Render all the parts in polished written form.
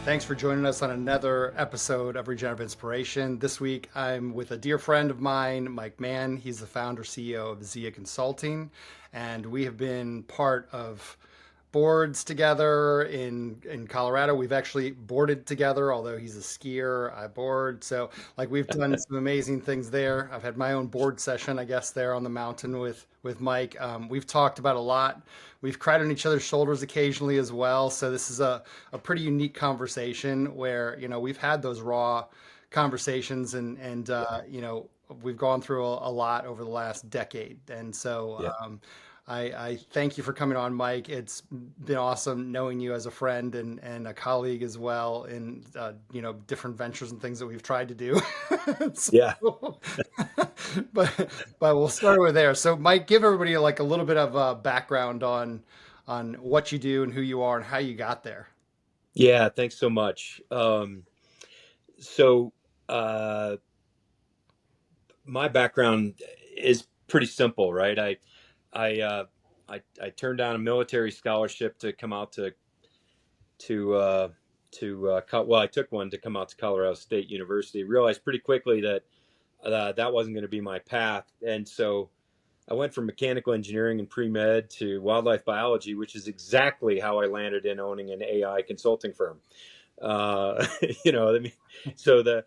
Thanks for joining us on another episode of Regenerative Inspiration. This week, I'm with a dear friend of mine, Mike Mahon. He's the founder CEO of Zia Consulting, and we have been part of boards together in Colorado. We've actually boarded together, although he's a skier, I board. So like we've done some amazing things there. I've had my own board session, I guess, there on the mountain with Mike. We've talked about a lot. We've cried on each other's shoulders occasionally as well. So this is a pretty unique conversation where, we've had those raw conversations and we've gone through a lot over the last decade. And so Yeah. I thank you for coming on, Mike. It's been awesome knowing you as a friend and a colleague as well in different ventures and things that we've tried to do. Yeah. So, but we'll start with there. So, Mike, give everybody like a little bit of background on what you do and who you are and how you got there. Yeah. Thanks so much. So, uh, my background is pretty simple, right? I, uh, I turned down a military scholarship to come out to, well, I took one to come out to Colorado State University. Realized pretty quickly that that wasn't going to be my path, and so I went from mechanical engineering and pre-med to wildlife biology, which is exactly how I landed in owning an AI consulting firm. Uh, I mean, so the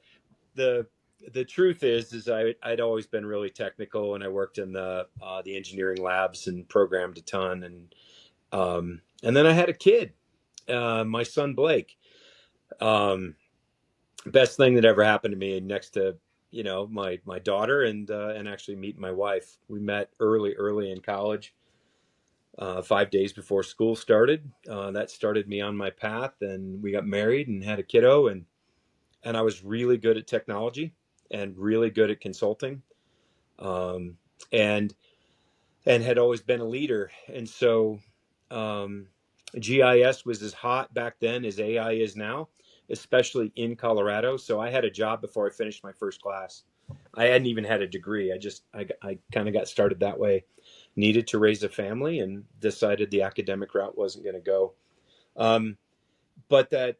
the truth is I'd always been really technical, and I worked in the engineering labs and programmed a ton, and then I had a kid, my son Blake. Um, Best thing that ever happened to me, next to my daughter and actually meeting my wife. We met early in college, 5 days before school started. That started me on my path, and we got married and had a kiddo, and I was really good at technology and really good at consulting, um, and and had always been a leader. And so um, GIS was as hot back then as AI is now, especially in Colorado. So I had a job before I finished my first class. I hadn't even had a degree. I kind of got started that way. Needed to raise a family and decided the academic route wasn't going to go. Um, but that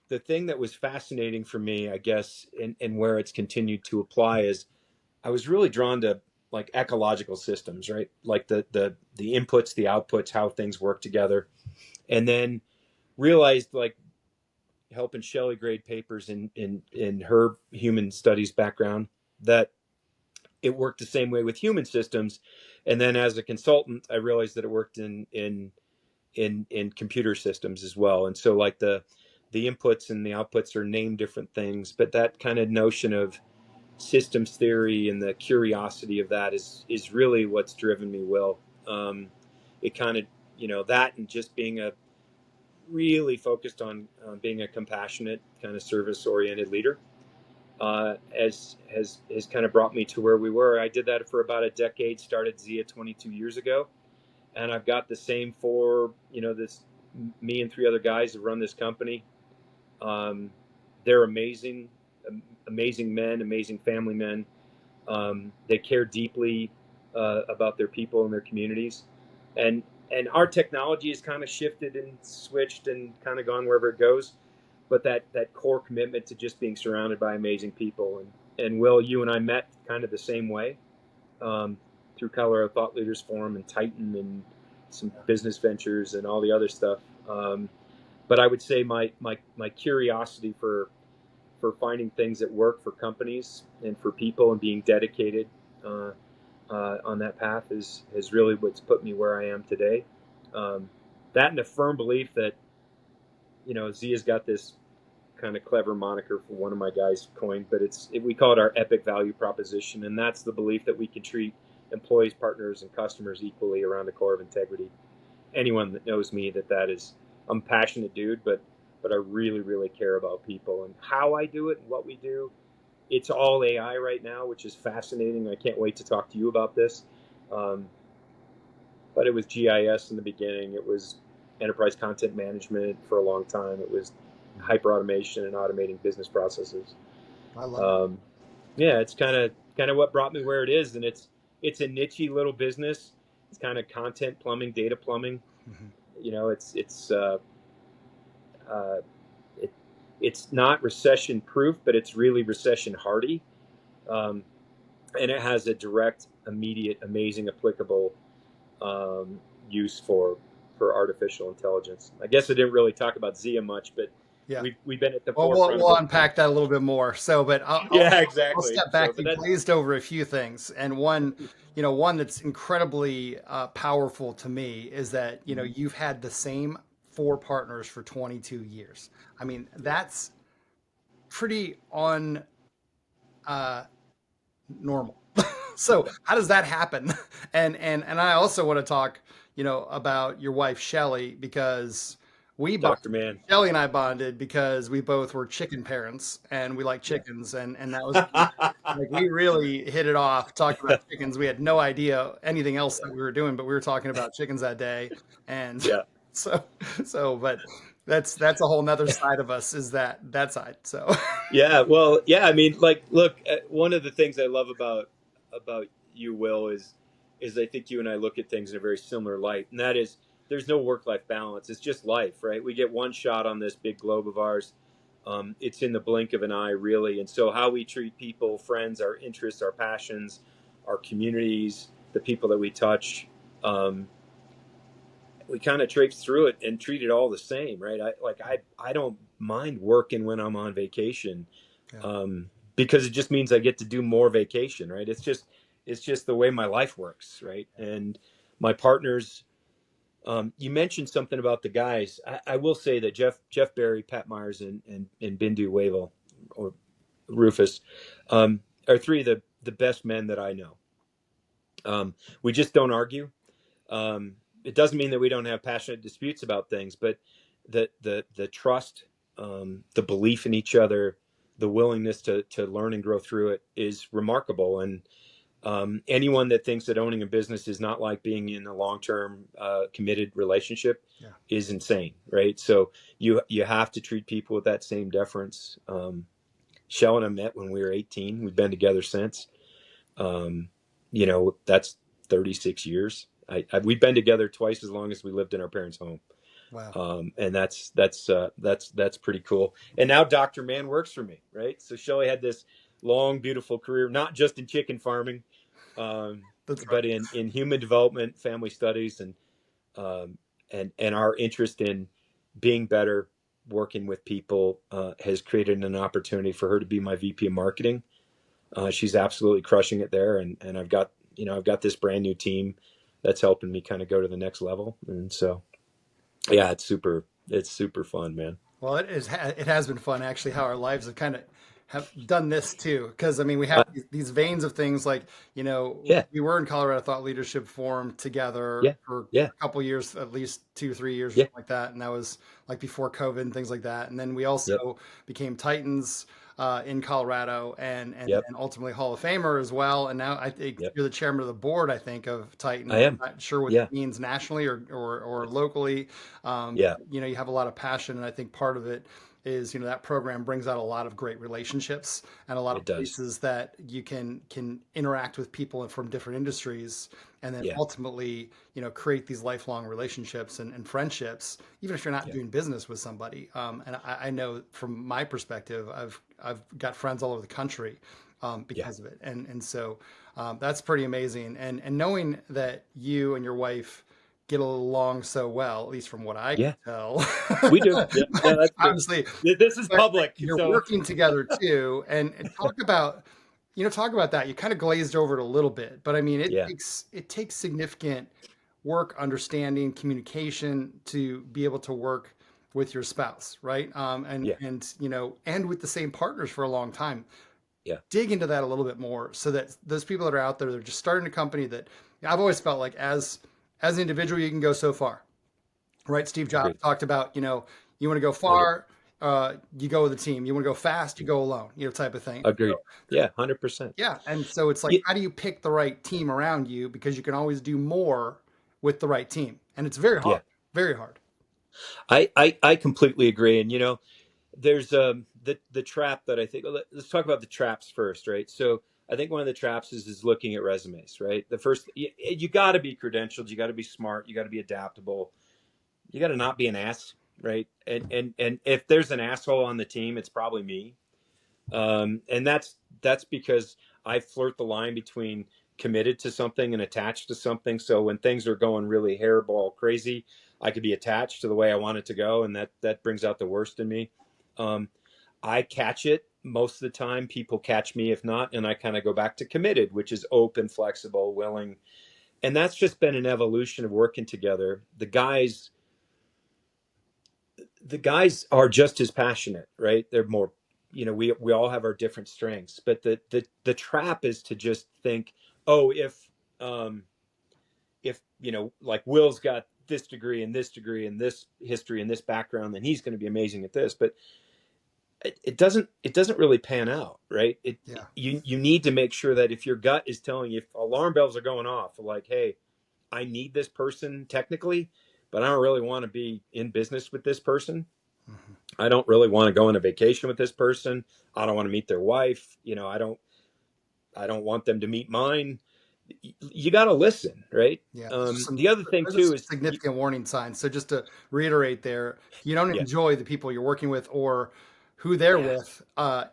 the thing that was fascinating for me, I guess, and where it's continued to apply is I was really drawn to like ecological systems, right? Like the inputs, the outputs, how things work together, and then realized, like, helping Shelley grade papers in her human studies background, that it worked the same way with human systems. And then as a consultant, I realized that it worked in computer systems as well. And so like the inputs and the outputs are named different things, but that kind of notion of systems theory and the curiosity of that is really what's driven me. Will, it kind of, that, and just being a really focused on being a compassionate kind of service oriented leader, has kind of brought me to where we were. I did that for about a decade, started Zia 22 years ago, and I've got the same four, this me and three other guys that run this company. Um, they're amazing, amazing men, amazing family men. They care deeply about their people and their communities, and and our technology has kind of shifted and switched and kind of gone wherever it goes. But that core commitment to just being surrounded by amazing people, and Will, you and I met kind of the same way, um, through Colorado Thought Leaders Forum and Titan and some business ventures and all the other stuff. But I would say my curiosity for finding things that work for companies and for people and being dedicated uh, on that path is really what's put me where I am today. Um, that and a firm belief that, Zia's got this kind of clever moniker for one of my guys coined, but we call it our epic value proposition, and that's the belief that we can treat employees, partners, and customers equally around the core of integrity. Anyone that knows me, that is, I'm a passionate dude, but I really, really care about people and how I do it and what we do. It's all AI right now, which is fascinating. I can't wait to talk to you about this. Um, but it was GIS in the beginning. It was enterprise content management for a long time. It was hyper automation and automating business processes. I love it. Um, yeah, it's kind of what brought me where it is, and it's a nichey little business. It's kind of content plumbing, data plumbing. Mhm. It's uh, it, it's not recession proof, but it's really recession hardy. Um, and it has a direct, immediate, amazing, applicable um, use for artificial intelligence. I guess I didn't really talk about Zia much, but Yeah. we've been at the Well, forefront of we'll it. unpack that a little bit more. So, but Yeah, I'll exactly. step So, back. but You that, glazed over a few things, and one that's incredibly powerful to me is that you've had the same four partners for 22 years. I mean, that's pretty on uh, normal. So, yeah, how does that happen? And I also want to talk, about your wife Shelly because we bonded. Dr. Mann. Shelly and I bonded because we both were chicken parents and we like chickens, and that was like we really hit it off talking about chickens. We had no idea anything else that we were doing, but we were talking about chickens that day, and Yeah. so but that's a whole nother side of us is that side. So Yeah, well, yeah. I mean, like, look, one of the things I love about you, Will, is I think you and I look at things in a very similar light, and that is there's no work-life balance. It's just life, right? We get one shot on this big globe of ours. It's in the blink of an eye, really. And so, how we treat people, friends, our interests, our passions, our communities, the people that we touch, um, we kind of traipse through it and treat it all the same, right? I don't mind working when I'm on vacation, yeah, because it just means I get to do more vacation, right? It's just the way my life works, right? And my partners. You mentioned something about the guys. I will say that Jeff Barry, Pat Myers, and Bindu Wavell or Rufus are three of the best men that I know. We just don't argue. It doesn't mean that we don't have passionate disputes about things, but the trust, the belief in each other, the willingness to learn and grow through it is remarkable. And anyone that thinks that owning a business is not like being in a long-term committed relationship yeah. is insane, right? So you have to treat people with that same deference. Shell and I met when we were 18. We've been together since. Um, that's 36 years. We've been together twice as long as we lived in our parents' home. Wow. And that's pretty cool. And now Dr. Mann works for me, right? So Shelley had this long, beautiful career, not just in chicken farming, um, That's right. but in human development, family studies, um, and our interest in being better, working with people, has created an opportunity for her to be my VP of marketing. She's absolutely crushing it there, and I've got this brand new team that's helping me kind of go to the next level, and so yeah, it's super fun, man. Well, it has been fun actually how our lives have kind of have done this too. Because I mean, we have Uh, these veins of things like yeah, we were in Colorado Thought Leadership Forum together yeah, for yeah, a couple years, at least 2 3 years or yeah, something like that, and that was like before COVID and things like that. And then we yep, also became Titans in Colorado, and yep, then ultimately Hall of Famer as well. And now I think yep. you're the chairman of the board. I think of I Titans. am. I'm not sure what Yeah, that means nationally or locally. yeah, You have a lot of passion, and I think part of it is that program brings out a lot of great relationships and a lot of it does. places that you can interact with people from different industries, and then Yeah, ultimately create these lifelong relationships and friendships, even if you're not yeah, doing business with somebody. And I know from my perspective, I've got friends all over the country yeah, because of it, and so that's pretty amazing. And knowing that you and your wife get along so well, at least from what I can yeah. tell. We do. Yeah, yeah. That's true. Obviously, This is but public, you're so working together too, and talk about that. You kind of glazed over it a little bit, but I mean, yeah, it takes significant work, understanding, communication to be able to work with your spouse, right? yeah, And with the same partners for a long time. yeah. Dig into that a little bit more, so that those people that are out there, they're just starting a company that I've always felt like as an individual, you can go so far, right? Steve Jobs Agreed. talked about, you want to go Hundred. far, you go with a team. You want to go fast, you go alone, type of thing. Agreed. So, Yeah, 100%. yeah. And so it's like, Yeah, how do you pick the right team around you? Because you can always do more with the right team. And it's very yeah. hard, very hard. I completely agree. And there's the trap that I think. Let's talk about the traps first, right? So I think one of the traps is looking at resumes, right? The first, you got to be credentialed, you got to be smart, you got to be adaptable, you got to not be an ass, right? And if there's an asshole on the team, it's probably me. And that's because I flirt the line between committed to something and attached to something. So when things are going really hairball crazy, I could be attached to the way I want it to go, and that brings out the worst in me. Um, I catch it most of the time. People catch me if not, and I kind of go back to committed, which is open, flexible, willing. And that's just been an evolution of working together. The guys are just as passionate, right? They're more, we all have our different strengths, but the trap is to just think, oh, um if like Will's got this degree and this degree and this history and this background, then he's going to be amazing at this. But it doesn't really pan out, right? Yeah. You need to make sure that if your gut is telling you, if alarm bells are going off, like, hey, I need this person technically, but I don't really want to be in business with this person. Hmm. I don't really want to go on a vacation with this person. I don't want to meet their wife. I don't want them to meet mine. You got to listen, right? Yeah. The other thing Those are too some is, significant warning signs. So just to reiterate there, if you don't yeah, enjoy the people you're working with or who they're yeah, with,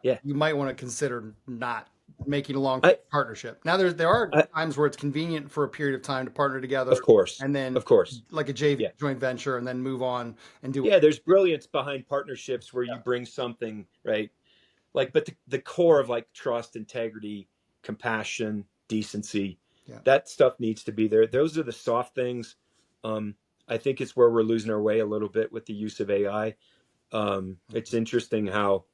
yeah. you might want to consider not making a long I, partnership. Now, there are I, times where it's convenient for a period of time to partner of together course, and then of course, like a JV yeah, joint venture and then move on and do. yeah. There's brilliance behind partnerships where you bring something, right? Like, but the core of like trust, integrity, compassion, decency, Yeah. that stuff needs to be there. Those are the soft things. um, I think it's where we're losing our way a little bit with the use of AI. It's interesting how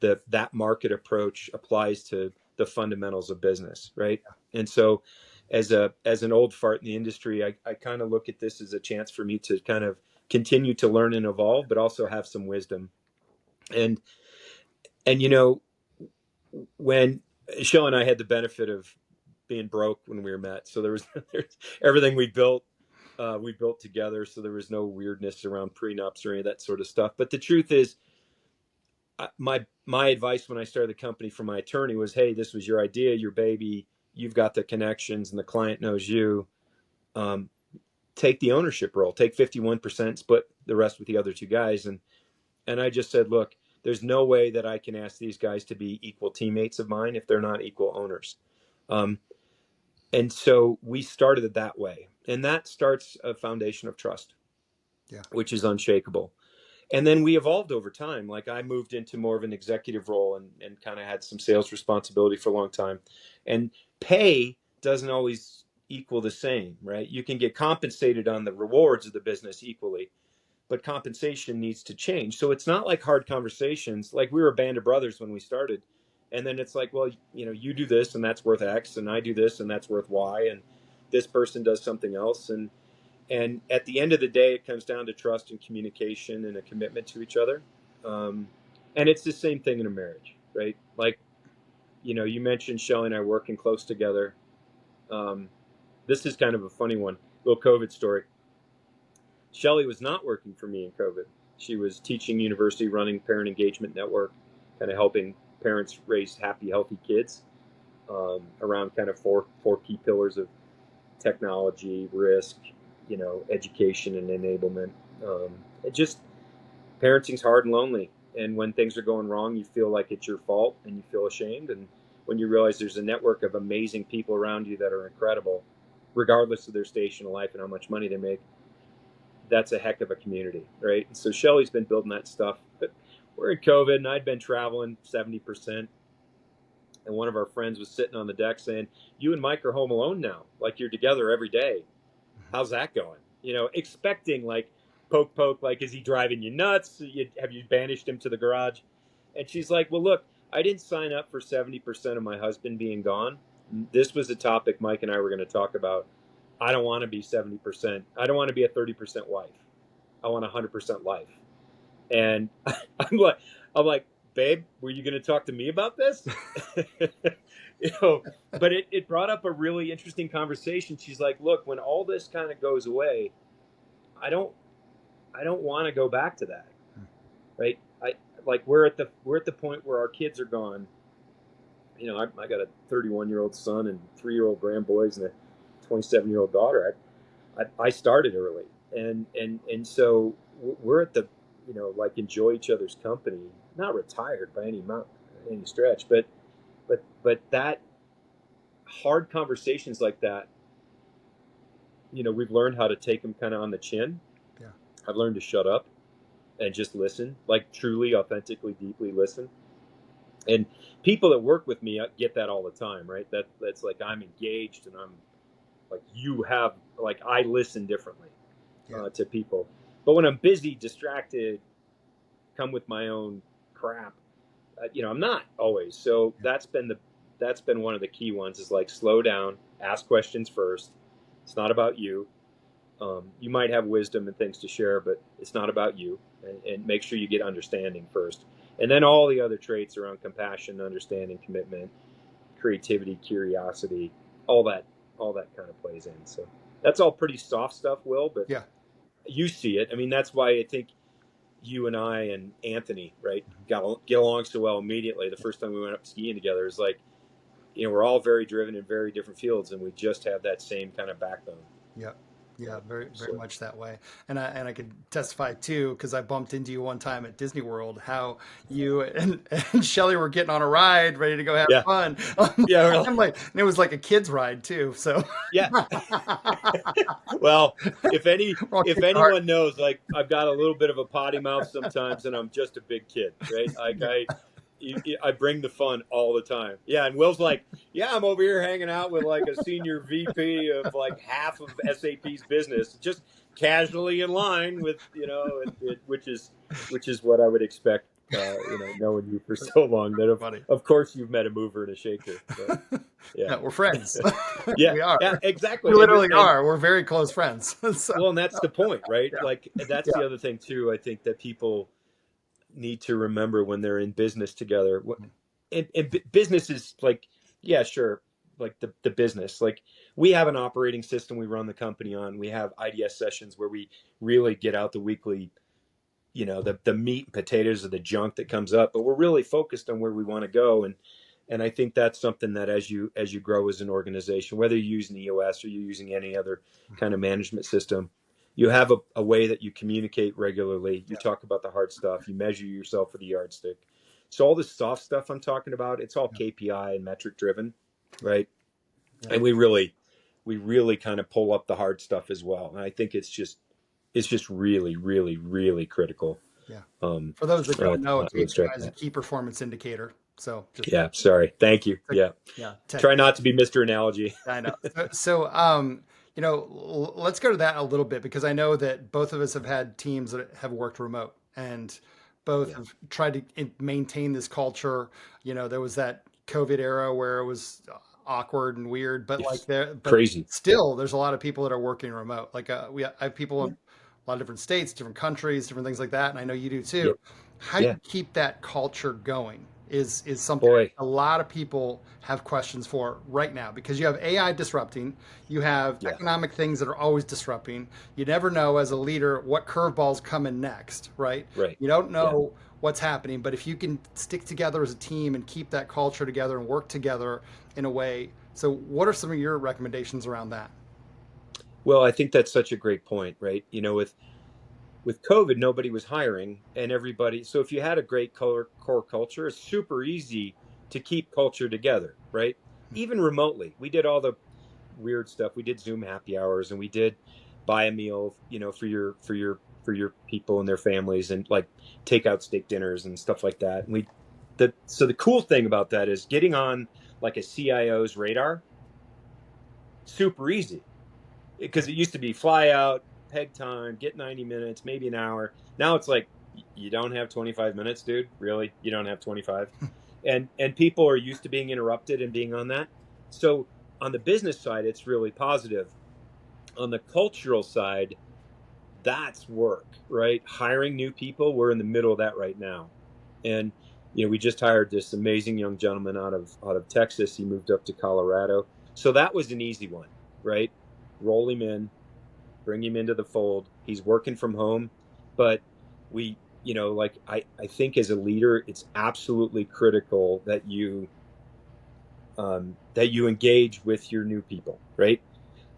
that market approach applies to the fundamentals of business, right? And so as an old fart in the industry, I kind of look at this as a chance for me to kind of continue to learn and evolve, but also have some wisdom. And and when Shell and I had the benefit of being broke when we were met, so there's everything we built together, so there was no weirdness around prenups or any of that sort of stuff. But the truth is, my advice when I started the company from my attorney was, hey, this was your idea, your baby, you've got the connections, and the client knows you. Um, Take the ownership role, take 51%, split the rest with the other two guys, and I just said, look, there's no way that I can ask these guys to be equal teammates of mine if they're not equal owners. Um, and so we started it that way. And that starts a foundation of trust, Yeah. which is unshakable. And then we evolved over time. Like, I moved into more of an executive role and kind of had some sales responsibility for a long time. And pay doesn't always equal the same, right? You can get compensated on the rewards of the business equally, but compensation needs to change. So it's not like hard conversations. Like, we were a band of brothers when we started. And then it's like, well, you do this and that's worth X, and I do this and that's worth Y, and this person does something else. And at the end of the day, it comes down to trust and communication and a commitment to each other. Um, and it's the same thing in a marriage, right? Like, you mentioned Shelley and I working close together. Um, this is kind of a funny one, little COVID story. Shelley was not working for me in COVID. She was teaching university, running parent engagement network, kind of helping parents raise happy, healthy kids, around kind of four key pillars of technology, risk, education, and enablement. It just Parenting's hard and lonely, and when things are going wrong, you feel like it's your fault and you feel ashamed. And when you realize there's a network of amazing people around you that are incredible, regardless of their station in life and how much money they make, that's a heck of a community, right? And so Shelly's been building that stuff. But we're in COVID, and I'd been traveling 70%. And one of our friends was sitting on the deck saying, "You and Mike are home alone now. Like, you're together every day. How's that going?" Expecting like poke, poke, like, is he driving you nuts? Have you banished him to the garage? And she's like, well, look, I didn't sign up for 70% of my husband being gone. This was a topic Mike and I were going to talk about. I don't want to be 70%. I don't want to be a 30% wife. I want 100% life. And I'm like, babe, were you going to talk to me about this? you know, but it brought up a really interesting conversation. She's like, look, when all this kind of goes away, I don't want to go back to that. Right. We're at the point where our kids are gone. I got a 31-year-old son and 3-year-old grandboys and a 27-year-old daughter. I started early, and so we're at the like enjoy each other's company, not retired by any stretch, but that hard conversations like that, we've learned how to take them kind of on the chin. Yeah. I've learned to shut up and just listen, like truly, authentically, deeply listen. And people that work with me get that all the time, right? That's like I'm engaged and I'm like I listen differently Yeah. to people. But when I'm busy, distracted, come with my own crap, I'm not always. So Yeah. that's been one of the key ones is like slow down, ask questions first. It's not about you. You might have wisdom and things to share, but it's not about you. And make sure you get understanding first. And then all the other traits around compassion, understanding, commitment, creativity, curiosity, all that kind of plays in. So that's all pretty soft stuff, Will, but Yeah. you see it. I mean, that's why I think you and I and Anthony, right, get along so well immediately. The first time we went up skiing together is like, we're all very driven in very different fields, and we just have that same kind of backbone. Yeah. Yeah, very, very So much that way. And I could testify too, because I bumped into you one time at Disney World, how you and Shelly were getting on a ride, ready to go have yeah, fun. yeah, really. I'm like, and it was like a kid's ride too. So Yeah. we're Well, if all if kids at heart. anyone knows, like I've got a little bit of a potty mouth sometimes, and I'm just a big kid, right? Like I bring the fun all the time. Yeah, and Will's like, yeah, I'm over here hanging out with like a senior VP of like half of SAP's business, just casually in line with which is what I would expect. Knowing you for so long, that Buddy. of course you've met a mover and a shaker. But yeah, Yeah, we're friends. yeah, We are. yeah, We exactly. literally are. We're very close friends. So Well, and that's the point, right? yeah, Like that's yeah. the other thing too. I think that people need to remember when they're in business together. And business is like, yeah, sure, like the business. Like we have an operating system we run the company on. We have IDS sessions where we really get out the weekly, the meat and potatoes of the junk that comes up. But we're really focused on where we want to go. And I think that's something that as you grow as an organization, whether you're using EOS or you're using any other kind of management system, you have a way that you communicate regularly. You Yeah. talk about the hard stuff. You measure yourself for the yardstick. So all this soft stuff I'm talking about, it's all Yeah. KPI and metric driven, right? Yeah. And we really kind of pull up the hard stuff as well. And I think it's just really, really, really critical. Yeah. Um, For those that don't know, not to KPI extract is a that. key performance indicator. So just Yeah, sorry. Thank you. Yeah. yeah, Try not to be Mr. Analogy. I know. Let's go to that a little bit because I know that both of us have had teams that have worked remote and both Yeah. have tried to maintain this culture. There was that COVID era where it was awkward and weird, but It's but crazy. still, there's a lot of people that are working remote. Like I have people in a lot of different states, different countries, different things like that, and I know you do too. Yeah. How do Yeah. you keep that culture going? Is something Boy. a lot of people have questions for right now because you have AI disrupting, you have Yeah. economic things that are always disrupting. You never know as a leader what curveballs come in next, right? Right. You don't Yeah. know what's happening, but if you can stick together as a team and keep that culture together and work together in a way. So what are some of your recommendations around that? Well, I think that's such a great point, right? With COVID, nobody was hiring and everybody. So if you had a great core culture, it's super easy to keep culture together, right? Even remotely. We did all the weird stuff. We did Zoom happy hours and we did buy a meal, for your people and their families and like take out steak dinners and stuff like that. And so the cool thing about that is getting on like a CIO's radar, super easy because it used to be fly out, peg time, get 90 minutes, maybe an hour. Now it's like, you don't have 25 minutes, dude. Really? You don't have 25? And people are used to being interrupted and being on that. So on the business side, it's really positive. On the cultural side, that's work, right? Hiring new people. We're in the middle of that right now. And, we just hired this amazing young gentleman out of Texas. He moved up to Colorado. So that was an easy one, right? Roll him in, bring him into the fold. He's working from home, but I think as a leader, it's absolutely critical that you engage with your new people, right?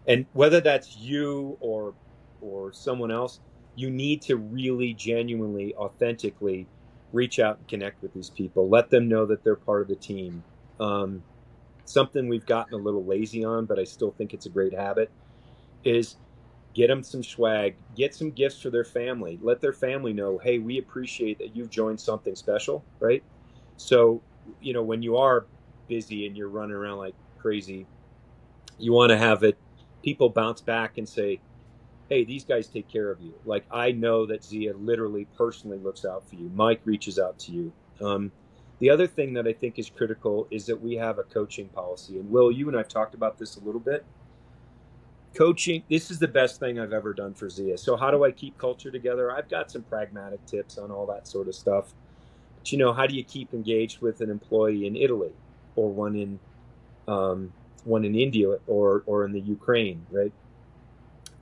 And whether that's you or someone else, You need to really genuinely, authentically reach out and connect with these people. Let them know that they're part of the team. Um, Something we've gotten a little lazy on, but I still think it's a great habit, is get them some swag, get some gifts for their family. Let their family know, hey, we appreciate that you've joined something special, right? So, when you are busy and you're running around like crazy, you want to have it, people bounce back and say, hey, these guys take care of you. Like, I know that Zia literally personally looks out for you. Mike reaches out to you. The other thing that I think is critical is that we have a coaching policy. And Will, you and I've talked about this a little bit. Coaching, this is the best thing I've ever done for Zia. So how do I keep culture together? I've got some pragmatic tips on all that sort of stuff. But how do you keep engaged with an employee in Italy, or one in India, or in the Ukraine, right?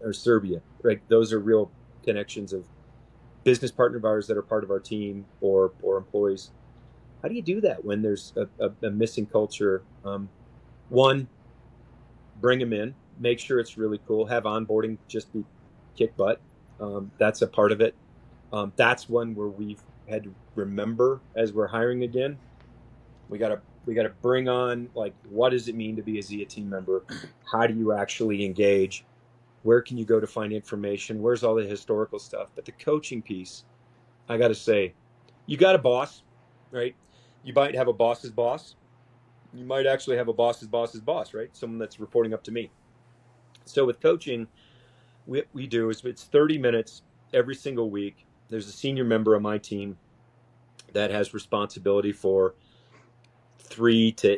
Or Serbia, right? Those are real connections of business partner of ours that are part of our team, or employees. How do you do that when there's a missing culture? One, bring them in, make sure it's really cool, have onboarding just be kick butt. That's a part of it. That's one where we've had to remember as we're hiring again. We gotta bring on, like, what does it mean to be a Zia team member? How do you actually engage? Where can you go to find information? Where's all the historical stuff? But the coaching piece, I got to say, you got a boss, right? You might have a boss's boss. You might actually have a boss's boss's boss, right? Someone that's reporting up to me. So with coaching, what we do is it's 30 minutes every single week. There's a senior member of my team that has responsibility for 3 to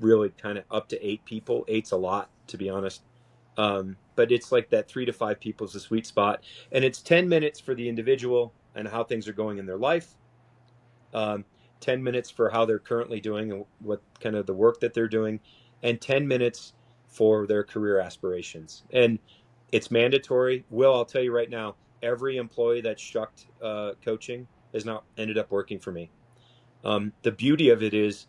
really kind of up to 8 people. 8's a lot, to be honest. But it's like that 3 to 5 people is the sweet spot. And it's 10 minutes for the individual and how things are going in their life. 10 minutes for how they're currently doing and what kind of the work that they're doing, and 10 minutes for their career aspirations. And it's mandatory. Will, I'll tell you right now, every employee that shucked coaching has not ended up working for me. The beauty of it is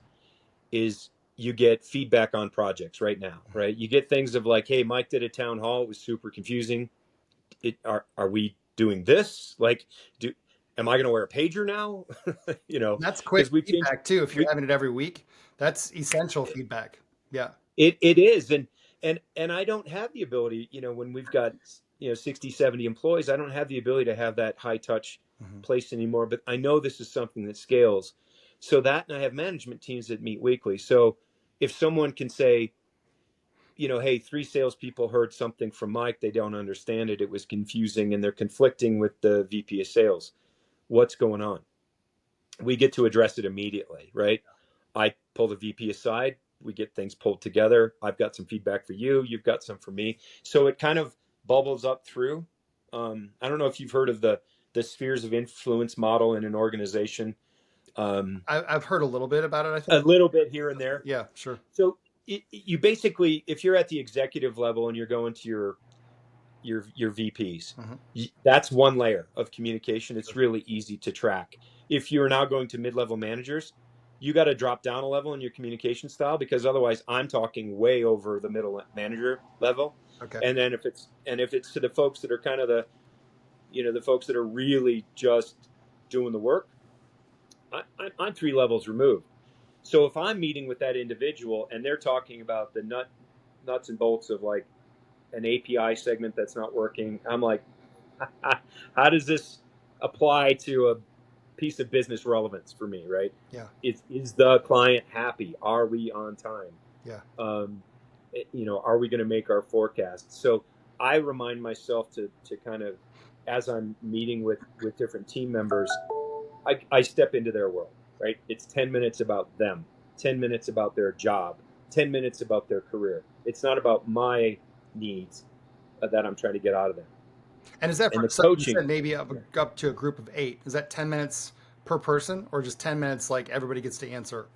you get feedback on projects right now, right? You get things of like, hey, Mike did a town hall. It was super confusing. Are we doing this? Like, am I going to wear a pager now? That's quick Because we changed. feedback too. If you're We having it every week, that's essential feedback. Yeah. it is, and I don't have the ability. When we've got 60, 70 employees, I don't have the ability to have that high touch Mhm. place anymore. But I know this is something that scales. So that, and I have management teams that meet weekly. So if someone can say, hey, 3 salespeople heard something from Mike, they don't understand it. It was confusing, and they're conflicting with the VP of sales. What's going on? We get to address it immediately, right? I pull the VP aside. We get things pulled together. I've got some feedback for you. You've got some for me. So it kind of bubbles up through. I don't know if you've heard of the spheres of influence model in an organization. I've heard a little bit about it, I A think. little bit here and there. Yeah, sure. So you basically, if you're at the executive level and you're going to your VPs, Hmm. that's one layer of communication. It's really easy to track. If you're now going to mid-level managers, you got to drop down a level in your communication style, because otherwise I'm talking way over the middle manager level. Okay. And then if it's to the folks that are kind of the folks that are really just doing the work, I'm 3 levels removed. So if I'm meeting with that individual and they're talking about the nuts and bolts of like an API segment that's not working, I'm like, how does this apply to a piece of business relevance for me, right? Yeah. Is the client happy? Are we on time? Yeah. Um, are we going to make our forecasts? So I remind myself to kind of, as I'm meeting with different team members, I step into their world, right? It's 10 minutes about them, 10 minutes about their job, 10 minutes about their career. It's not about my needs that I'm trying to get out of them. And is that And for, the so you coaching, said maybe up to a group of 8? Is that 10 minutes per person, or just 10 minutes like everybody gets to answer?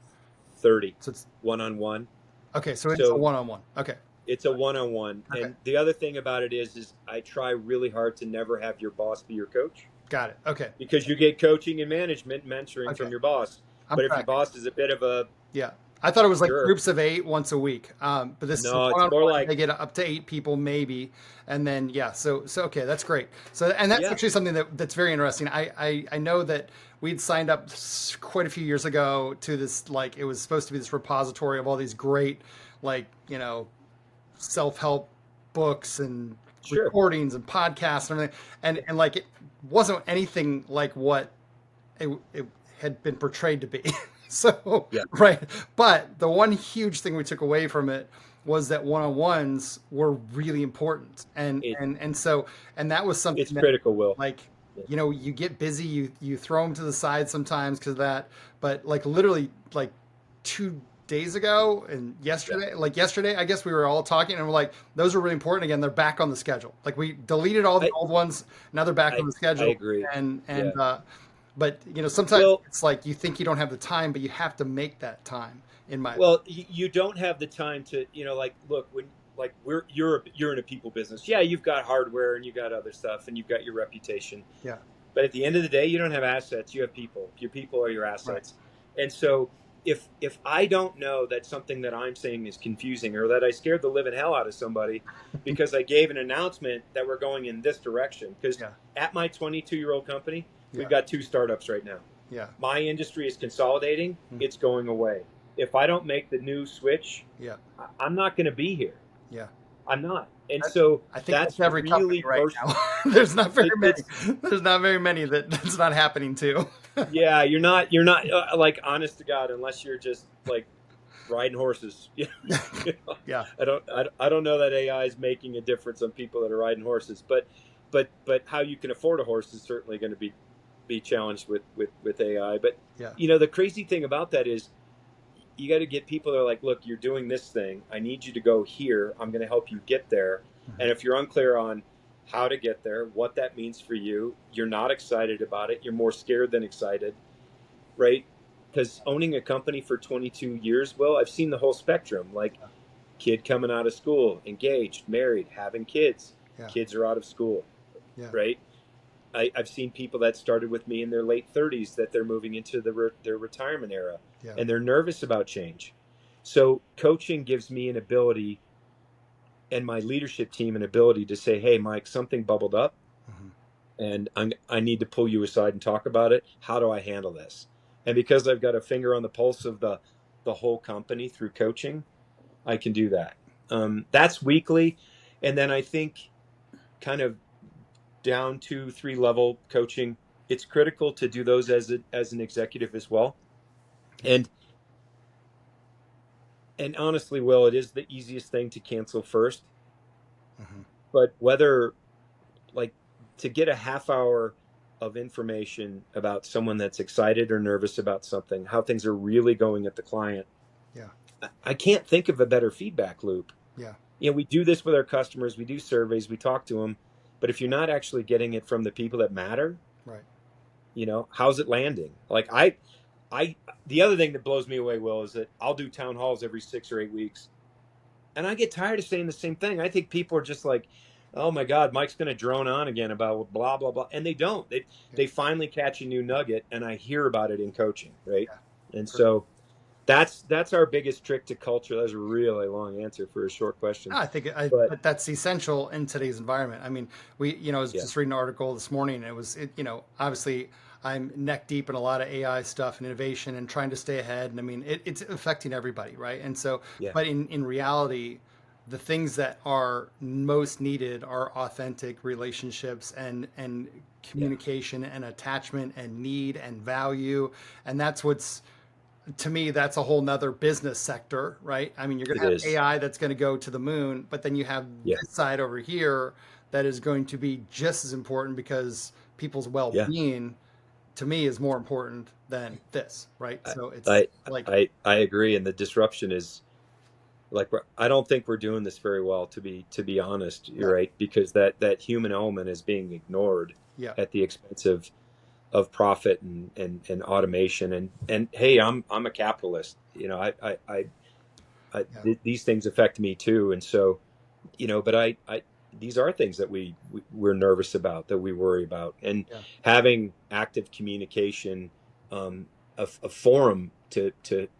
30, So it's one-on-one. okay. So it's a So one-on-one. Okay. it's a one-on-one. Okay. And the other thing about it is I try really hard to never have your boss be your coach, Got it. Okay. because you get coaching and management mentoring Okay. from your boss. I'm But if your tracking. boss is a bit of a Yeah. I thought it was like Sure. groups of 8 once a week. But this is No, it's more one-on-one. They like, get up to 8 people maybe, and then yeah. So okay, that's great. So and that's yeah, actually something that's very interesting. I know that we'd signed up quite a few years ago to this, like it was supposed to be this repository of all these great, like self-help books and sure. recordings and podcasts and everything, and like it wasn't anything like what it had been portrayed to be. So, Yeah. right. But the one huge thing we took away from it was that one-on-ones were really important. It, And that was it's something that, critical, Will. like, Yeah. you get busy, you throw them to the side sometimes because of that. But like literally like 2 days ago and Yeah. yesterday, I guess we were all talking and we're like, those are really important again. They're back on the schedule. Like we deleted all the I, old ones. Now they're back on I, the I schedule. agree. And Yeah. but sometimes Well, it's like you think you don't have the time, but you have to make that time. In my you don't have the time to, like, look, when, like, you're in a people business. Yeah, you've got hardware and you got other stuff and you've got your reputation. yeah, But at the end of the day, you don't have assets. You have people. Your people are your right, assets. And so if I don't know that something that I'm saying is confusing, or that I scared the living hell out of somebody because I gave an announcement that we're going in this direction, because yeah, at my 22-year-old company, yeah, we've got 2 startups right now. yeah, My industry is consolidating. mm, It's going away. If I don't make the new switch, yeah, I'm not going to be here. yeah. I'm not. And That, so I think that's that's every company really right personal. now. There's not very many. It's There's not very many that's not happening to. Yeah, you're not like, honest to God, unless you're just like riding horses. Yeah, I don't know that AI is making a difference on people that are riding horses, but how you can afford a horse is certainly going to be challenged with AI. But yeah, the crazy thing about that is you got to get people that are like, look, you're doing this thing. I need you to go here. I'm going to help you get there. mhm, And if you're unclear on how to get there, what that means for you, you're not excited about it. You're more scared than excited, right? Because owning a company for 22 years, well, I've seen the whole spectrum. Like, kid coming out of school, engaged, married, having kids. yeah, Kids are out of school, yeah, right? I've seen people that started with me in their late 30s that they're moving into their retirement era, yeah, and they're nervous about change. So coaching gives me an ability, and my leadership team an ability, to say, hey, Mike, something bubbled up, mhm, and I need to pull you aside and talk about it. How do I handle this? And because I've got a finger on the pulse of the whole company through coaching, I can do that. That's weekly. And then I think, kind of down to 3 level coaching, it's critical to do those as an executive as well. And and honestly, Will, it is the easiest thing to cancel first. mhm, But whether, like, to get a half hour of information about someone that's excited or nervous about something, how things are really going at the client, yeah, I can't think of a better feedback loop. yeah, We do this with our customers, we do surveys, we talk to them, but if you're not actually getting it from the people that matter, right, how's it landing? Like, I the other thing that blows me away, Will, is that I'll do town halls every 6 or 8 weeks, and I get tired of saying the same thing. I think people are just like, oh my God, Mike's going to drone on again about blah blah blah, and they don't. They yeah, they finally catch a new nugget, and I hear about it in coaching, right? yeah. And For so that's our biggest trick to culture. That's a really long answer for a short question, I think but but that's essential in today's environment. I mean, I was yeah, just reading an article this morning, and obviously I'm neck deep in a lot of AI stuff and innovation and trying to stay ahead. And I mean, it's affecting everybody, right? And so, yeah, but in reality, the things that are most needed are authentic relationships and yeah, communication and attachment and need and value. And that's what's to me, that's a whole nother business sector, right? I mean, you're going it to have is. AI that's going to go to the moon, but then you have Yeah, this side over here that is going to be just as important because people's yeah. well-being to me is more important than this, right? I So it's I like, I agree, and the disruption is, like, I don't think we're doing this very well, to be honest. You're no, right, because that human element is being ignored yeah, at the expense of profit and automation. And hey, I'm a capitalist. yeah, These things affect me too, and so, but I these are things that we're nervous about, that we worry about, and yeah, having active communication, a forum to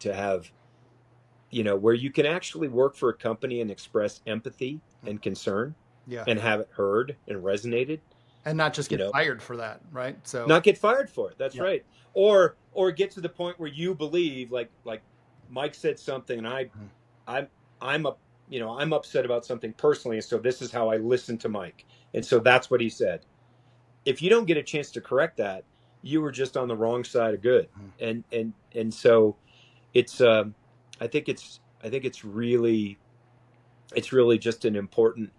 have where you can actually work for a company and express empathy Mm. and concern Yeah. and have it heard and resonated, And not just you get know, fired for that, right? So, not get fired for it. That's yeah. right. Or get to the point where you believe, like Mike said something, and Mhm. I'm I'm up, I'm upset about something personally, and so this is how I listen to Mike, and so that's what he said. If you don't get a chance to correct that, you were just on the wrong side of good. Mhm. And so it's I think it's really just an important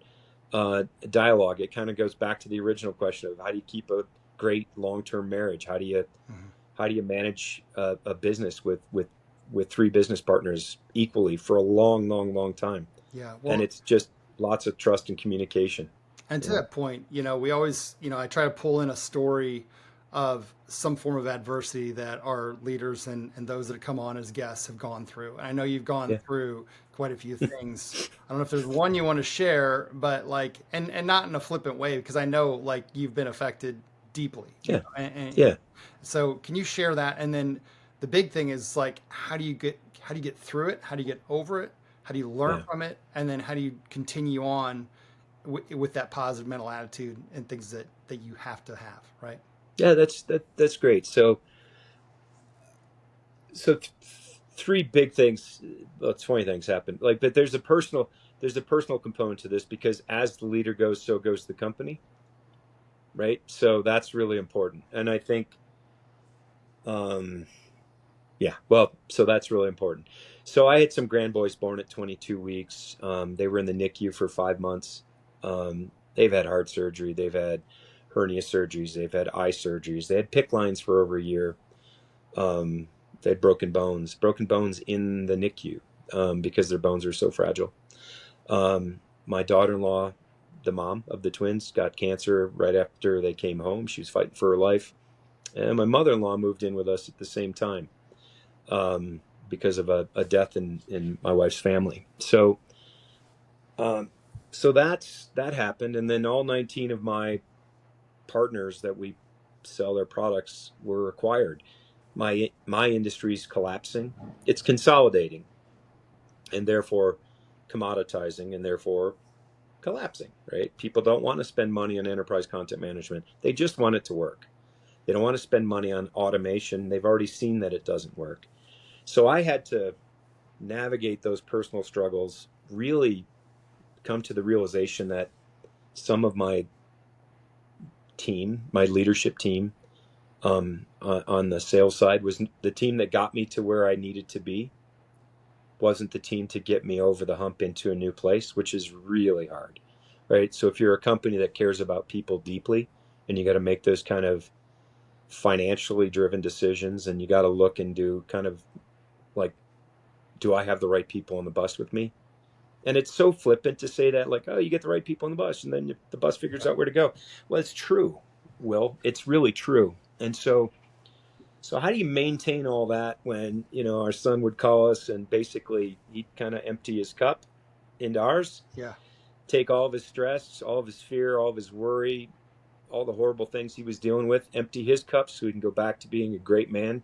dialogue. It kind of goes back to the original question of how do you keep a great long-term marriage? Mhm. How do you manage a business with three business partners equally for a long, long, long time? Yeah. And Well, it's just lots of trust and communication. and You to know, that point, we always, I try to pull in a story of some form of adversity that our leaders and those that come on as guests have gone through. And I know you've gone yeah, through quite a few things. I don't know if there's one you want to share, but like, and not in a flippant way, because I know like you've been affected deeply, yeah, and yeah, so can you share that? And then the big thing is like, how do you get through it? How do you get over it? How do you learn yeah, from it? And then how do you continue on with that positive mental attitude and things that you have to have, right? yeah. That's great. So three big things, well, 20 things happen, like, but there's a personal component to this, because as the leader goes, so goes the company, right? So that's really important. And I think, um yeah, well, so that's really important. So I had some grand boys born at 22 weeks. They were in the NICU for 5 months. They've had heart surgery, they've had hernia surgeries, they've had eye surgeries, they had PICC lines for over a year. um, they had broken bones in the NICU, because their bones are so fragile. My daughter-in-law, the mom of the twins, got cancer right after they came home. She was fighting for her life, and my mother-in-law moved in with us at the same time, because of a death in my wife's family. Um, so that happened, and then all 19 of my partners that we sell their products were acquired. My industry's collapsing. It's consolidating, and therefore commoditizing, and therefore collapsing, right? People don't want to spend money on enterprise content management. They just want it to work. They don't want to spend money on automation. They've already seen that it doesn't work. So I had to navigate those personal struggles, really come to the realization that some of my team, my leadership team, on the sales side, was the team that got me to where I needed to be, wasn't the team to get me over the hump into a new place, which is really hard, right? So if you're a company that cares about people deeply, and you got to make those kind of financially driven decisions, and you got to look and do kind of like, do I have the right people on the bus with me? And it's so flippant to say that, like, oh, you get the right people on the bus and then the bus figures Yeah. out where to go. Well, it's true, Will. It's really true. And so how do you maintain all that when, our son would call us and basically he'd kind of empty his cup into ours, Yeah. take all of his stress, all of his fear, all of his worry, all the horrible things he was dealing with, empty his cup so he can go back to being a great man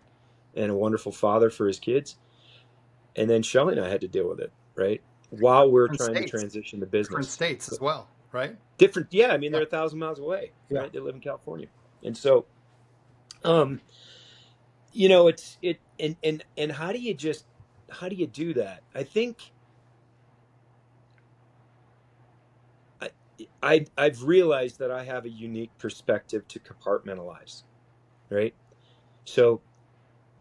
and a wonderful father for his kids. And then Shelly and I had to deal with it, right? While we're Different trying to states, transition the different business. states as well, right? Different, yeah. I mean, Yeah. they're 1,000 miles away, Yeah. right? They live in California. And so, um, it's it and how do you do that? I think I, I've realized that I have a unique perspective to compartmentalize, right? So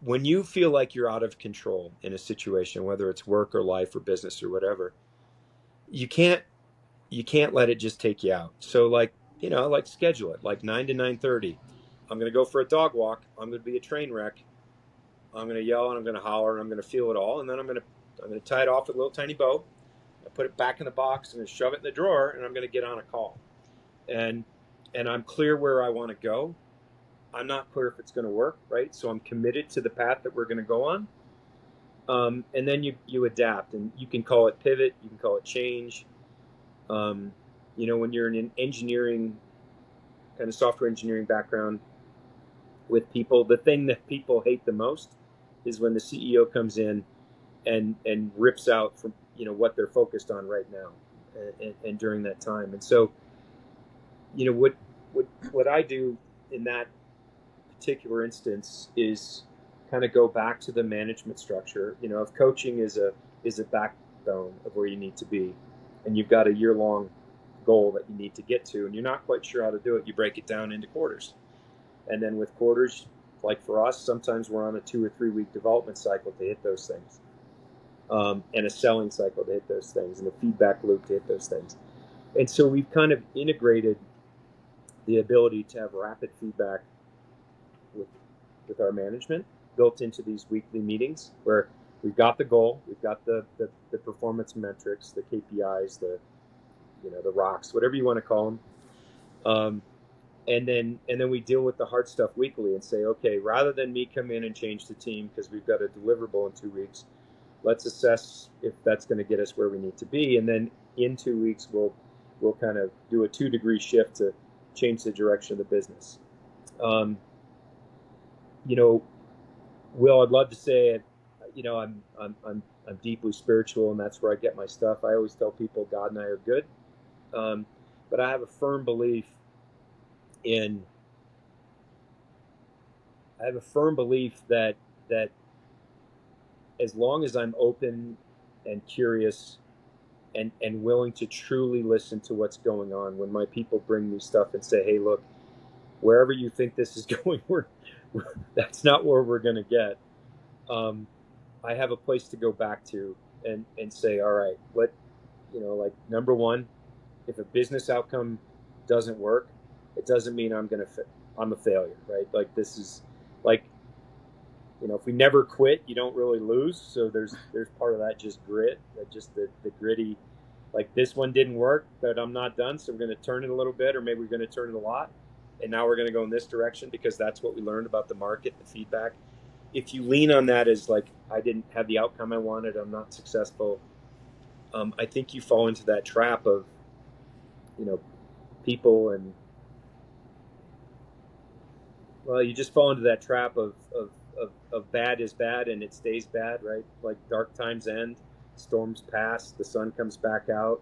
when you feel like you're out of control in a situation, whether it's work or life or business or whatever, you can't you can't let it just take you out. So, like, like, schedule it like 9 to 9:30. I'm going to go for a dog walk. I'm going to be a train wreck. I'm going to yell and I'm going to holler and I'm going to feel it all, and then I'm going to tie it off with a little tiny bow. I put it back in the box and shove it in the drawer, and I'm going to get on a call. And I'm clear where I want to go. I'm not clear if it's going to work, right? So I'm committed to the path that we're going to go on. And then you adapt, and you can call it pivot, you can call it change. Um, when you're in an engineering, kind of software engineering background with people, the thing that people hate the most is when the CEO comes in and rips out from what they're focused on right now, and during that time. And so what I do in that particular instance is kind of go back to the management structure. If coaching is a backbone of where you need to be, and you've got a year-long goal that you need to get to, and you're not quite sure how to do it, you break it down into quarters. And then with quarters, like for us, sometimes we're on a 2 or 3 week development cycle to hit those things, and a selling cycle to hit those things, and a feedback loop to hit those things. And so we've kind of integrated the ability to have rapid feedback with our management built into these weekly meetings, where we've got the goal, we've got the performance metrics, the KPIs, the rocks, whatever you want to call them. And then we deal with the hard stuff weekly and say, okay, rather than me come in and change the team because we've got a deliverable in 2 weeks, let's assess if that's going to get us where we need to be. And then in 2 weeks, we'll kind of do a 2-degree shift to change the direction of the business. Will, I'd love to say, I'm deeply spiritual, and that's where I get my stuff. I always tell people God and I are good, but I have a firm belief that as long as I'm open and curious and willing to truly listen to what's going on, when my people bring me stuff and say, hey, look, wherever you think this is going, that's not where we're going to get. I have a place to go back to and say, all right, like number one, if a business outcome doesn't work, it doesn't mean I'm a failure, right? Like this is like, if we never quit, you don't really lose. So there's part of that just grit, just the gritty, like this one didn't work, but I'm not done. So we're going to turn it a little bit, or maybe we're going to turn it a lot. And now we're going to go in this direction because that's what we learned about the market, the feedback. If you lean on that as like, I didn't have the outcome I wanted, I'm not successful. I think you fall into that trap of, people you just fall into that trap of bad is bad and it stays bad, right? Like dark times end, storms pass, the sun comes back out.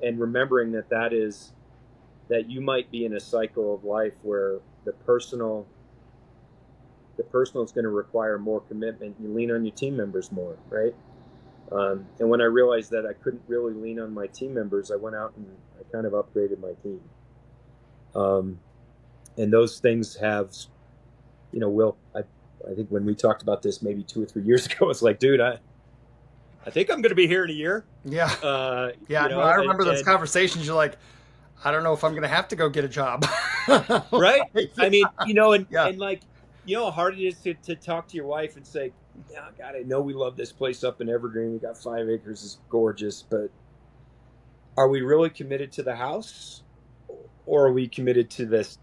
And remembering that you might be in a cycle of life where the personal is going to require more commitment. You lean on your team members more, right? And when I realized that I couldn't really lean on my team members, I went out and I kind of upgraded my team. And those things have, Will, I think when we talked about this maybe 2 or 3 years ago, it's like, dude, I think I'm going to be here in a year. Yeah. Yeah. No, I remember those conversations. You're like, I don't know if I'm going to have to go get a job. Right. I mean, Yeah. and like, how hard it is to talk to your wife and say, yeah, God, I know we love this place up in Evergreen. We got 5 acres. It's gorgeous, but are we really committed to the house, or are we committed to this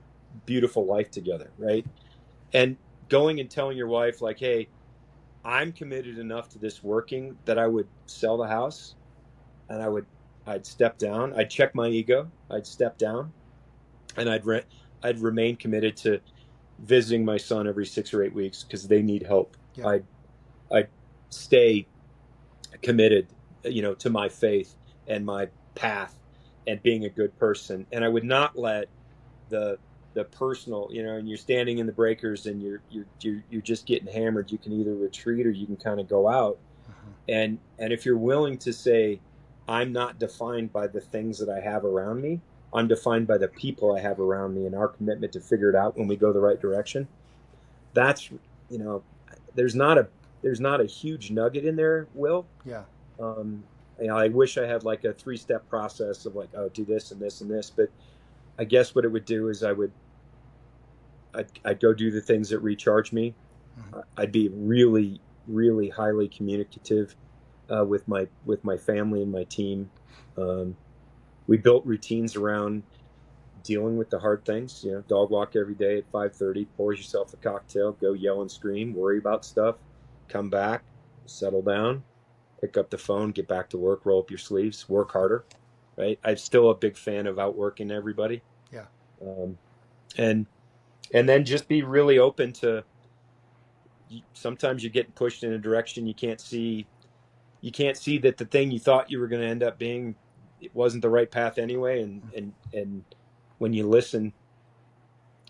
beautiful life together? Right. And going and telling your wife like, hey, I'm committed enough to this working that I would sell the house, and I'd step down. I'd check my ego. I'd step down, and I'd remain committed to visiting my son every 6 or 8 weeks because they need help. Yeah. I'd stay committed, to my faith and my path and being a good person. And I would not let the personal, and you're standing in the breakers and you're just getting hammered. You can either retreat or you can kind of go out. And if you're willing to say, I'm not defined by the things that I have around me, I'm defined by the people I have around me and our commitment to figure it out when we go the right direction. That's, there's not a huge nugget in there, Will. Yeah. I wish I had like a 3-step process of like, oh, do this and this and this. But I guess what it would do is I'd go do the things that recharge me. Mm-hmm. I'd be really, really highly communicative with my family and my team. We built routines around dealing with the hard things. Dog walk every day at 5:30. Pour yourself a cocktail. Go yell and scream. Worry about stuff. Come back. Settle down. Pick up the phone. Get back to work. Roll up your sleeves. Work harder. Right. I'm still a big fan of outworking everybody. Yeah. And then just be really open to, sometimes you're getting pushed in a direction you can't see you can't see that the thing you thought you were going to end up being, it wasn't the right path anyway. And when you listen,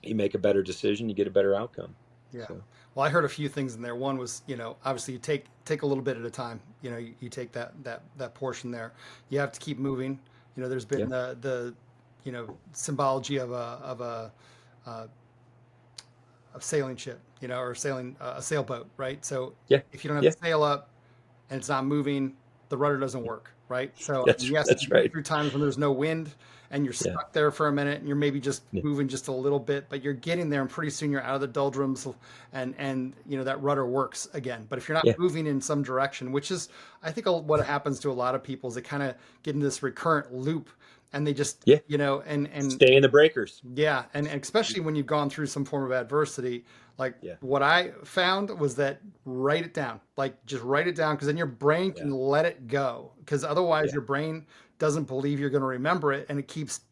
you make a better decision, you get a better outcome. Yeah. So Well, I heard a few things in there. One was, obviously you take a little bit at a time. You take that portion there. You have to keep moving. There's yeah, been the symbology of uh, a sailing ship, or sailing a sailboat, right? So yeah, if you don't have yeah, the sail up and it's not moving, the rudder doesn't work, right? So I mean, yes, you that's go right. through times when there's no wind and you're Yeah, stuck there for a minute and you're maybe just yeah, moving just a little bit, but you're getting there and pretty soon you're out of the doldrums and that rudder works again. But if you're not yeah, moving in some direction, which is I think what happens to a lot of people is they kind of get into this recurrent loop and they just yeah. and Stay in the breakers. yeah, and especially when you've gone through some form of adversity, like Yeah, what I found was that write it down. Like just write it down because then your brain yeah, can let it go. Because otherwise yeah, your brain doesn't believe you're going to remember it and it keeps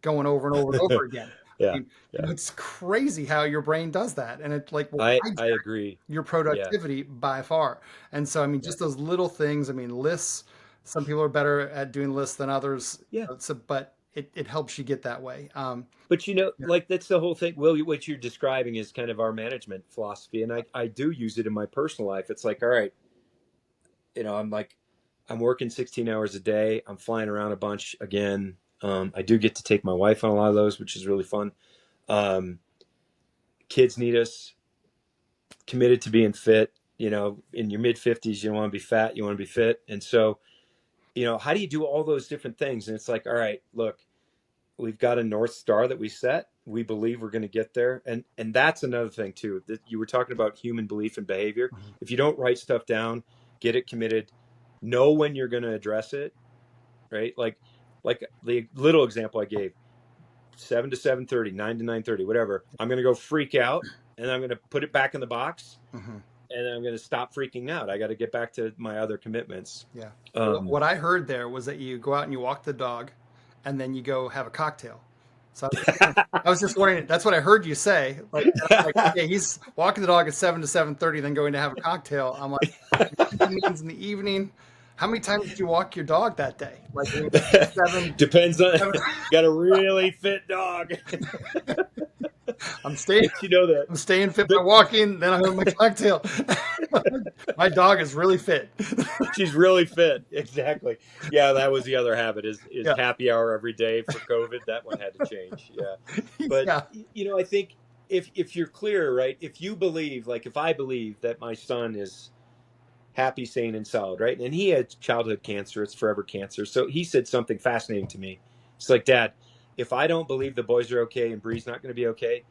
going over and over and over again. I yeah, mean, yeah. it's crazy how your brain does that. And it like will I hijack agree. your Yeah, productivity by far. And so I mean yeah, just those little things, I mean lists, some people are better at doing lists than others. yeah. So but it helps you get that way. But Yeah. like that's the whole thing. Well, what you're describing is kind of our management philosophy, and I do use it in my personal life. It's like, all right, I'm like, I'm working 16 hours a day. I'm flying around a bunch again. I do get to take my wife on a lot of those, which is really fun. Um, Kids need us. Committed to being fit. In your mid 50s, you don't want to be fat. You want to be fit, and so how do you do all those different things? And it's like, all right, look, we've got a North Star that we set. We believe we're going to get there. And that's another thing too, that you were talking about human belief and behavior. Mhm. If you don't write stuff down, get it committed, know when you're going to address it, right? Like the little example I gave, 7 to 7:30, 9 to 9:30, whatever. I'm going to go freak out and I'm going to put it back in the box Mhm. and I'm going to stop freaking out. I got to get back to my other commitments. Yeah. Well, Um, what I heard there was that you go out and you walk the dog, and then you go have a cocktail. So I was just wondering. That's what I heard you say. Like okay, he's walking the dog at 7 to 7:30, then going to have a cocktail. I'm like, he means in the evening. How many times did you walk your dog that day? Like I mean, seven, Depends on, seven. got a really fit dog. I'm staying. But you know that I'm staying fit by the, walking. Then I have my cocktail. My dog is really fit. she's really fit. Exactly. Yeah, that was the other habit is Yeah. happy hour every day for COVID. That one had to change. Yeah. But Yeah. I think if you're clear, right? If you believe, like if I believe that my son is happy, sane, and solid, right? And he had childhood cancer, it's forever cancer. So he said something fascinating to me. It's like, Dad, if I don't believe the boys are okay and Bree's not going to be okay,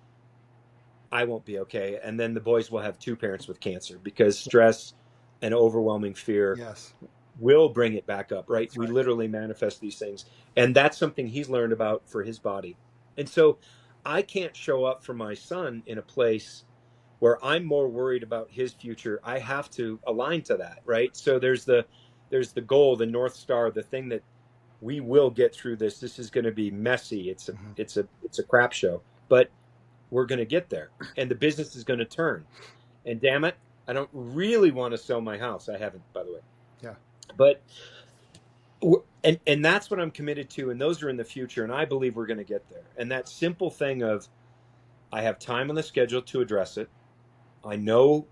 I won't be okay. And then the boys will have two parents with cancer because stress and overwhelming fear Yes. will bring it back up, right? That's We right. literally manifest these things. And that's something he's learned about for his body. And so I can't show up for my son in a place where I'm more worried about his future. I have to align to that, right? So there's the goal, the North Star, the thing that we will get through this. This is going to be messy. It's a Mhm. it's a it's a crap show. But we're going to get there and the business is going to turn. And damn it, I don't really want to sell my house. I haven't, by the way. Yeah. But and that's what I'm committed to, and those are in the future, and I believe we're going to get there. And that simple thing of I have time on the schedule to address it. I know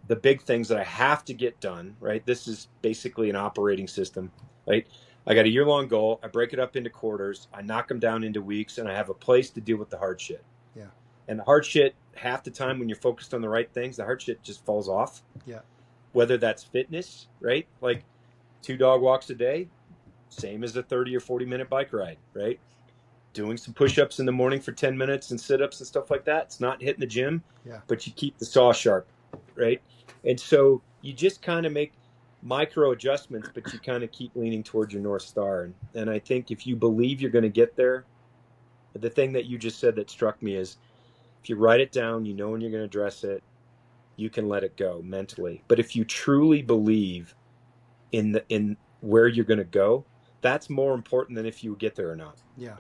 the big things that I have to get done, right? This is basically an operating system, right? I got a year-long goal. I break it up into quarters. I knock them down into weeks, and I have a place to deal with the hard shit. Yeah. And the hard shit, half the time when you're focused on the right things, the hard shit just falls off. Yeah. Whether that's fitness, right? Like 2 dog walks a day, same as a 30 or 40-minute bike ride, right? Doing some push-ups in the morning for 10 minutes and sit-ups and stuff like that. It's not hitting the gym, Yeah. but you keep the saw sharp, right? And so you just kind of make micro adjustments, but you kind of keep leaning towards your North Star. And I think if you believe you're going to get there, the thing that you just said that struck me is if you write it down, you know when you're going to address it, you can let it go mentally. But if you truly believe in where you're going to go, that's more important than if you get there or not. Yeah.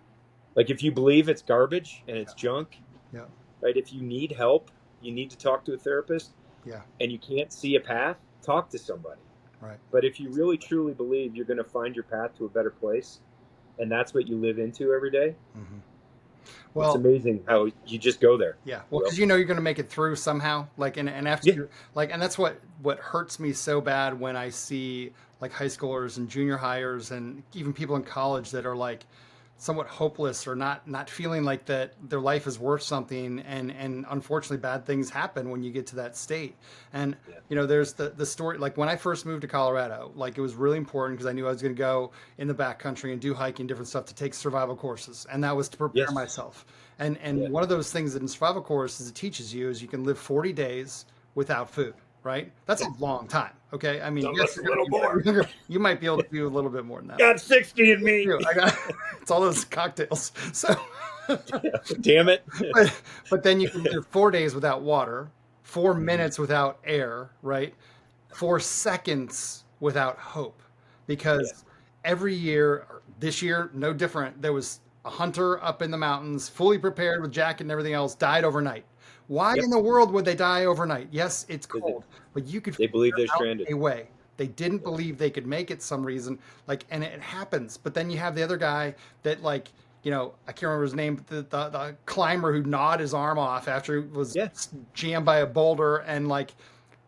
Like if you believe it's garbage and it's Yeah. junk, Yeah. right? If you need help, you need to talk to a therapist Yeah. and you can't see a path, talk to somebody. Right. But if you really truly believe you're going to find your path to a better place, and that's what you live into every day, Hmm. it's Well, amazing how you just go there. yeah. Well, Will. because you know you're going to make it through somehow. Like, and after Yeah. you like, and that's what hurts me so bad when I see like high schoolers and junior hires and even people in college that are like somewhat hopeless or not feeling like that their life is worth something, and unfortunately bad things happen when you get to that state. And Yeah. you know, there's the story, like when I first moved to Colorado, like it was really important because I knew I was going to go in the backcountry and do hiking, different stuff, to take survival courses, and that was to prepare Yes. myself. And Yeah. one of those things that in survival courses it teaches you is you can live 40 days without food, right? That's Yeah. a long time. Okay. I mean, Some of yes, us a little more. you might be able to do a little bit more than that. Got 60 in me. I got it's all those cocktails. So, Damn it. but then you can live 4 days without water, 4 minutes without air, right? 4 seconds without hope, Yeah. because every year, this year, no different. There was a hunter up in the mountains, fully prepared with jacket and everything else, died overnight. Why in Yep. the world would they die overnight? Yes, it's Because cold, but you could they believe figure they're out stranded. a way. They didn't Yeah. believe they could make it some reason. Like, and it happens. But then you have the other guy that, like, you know, I can't remember his name, but the climber who gnawed his arm off after he was Yeah. jammed by a boulder and like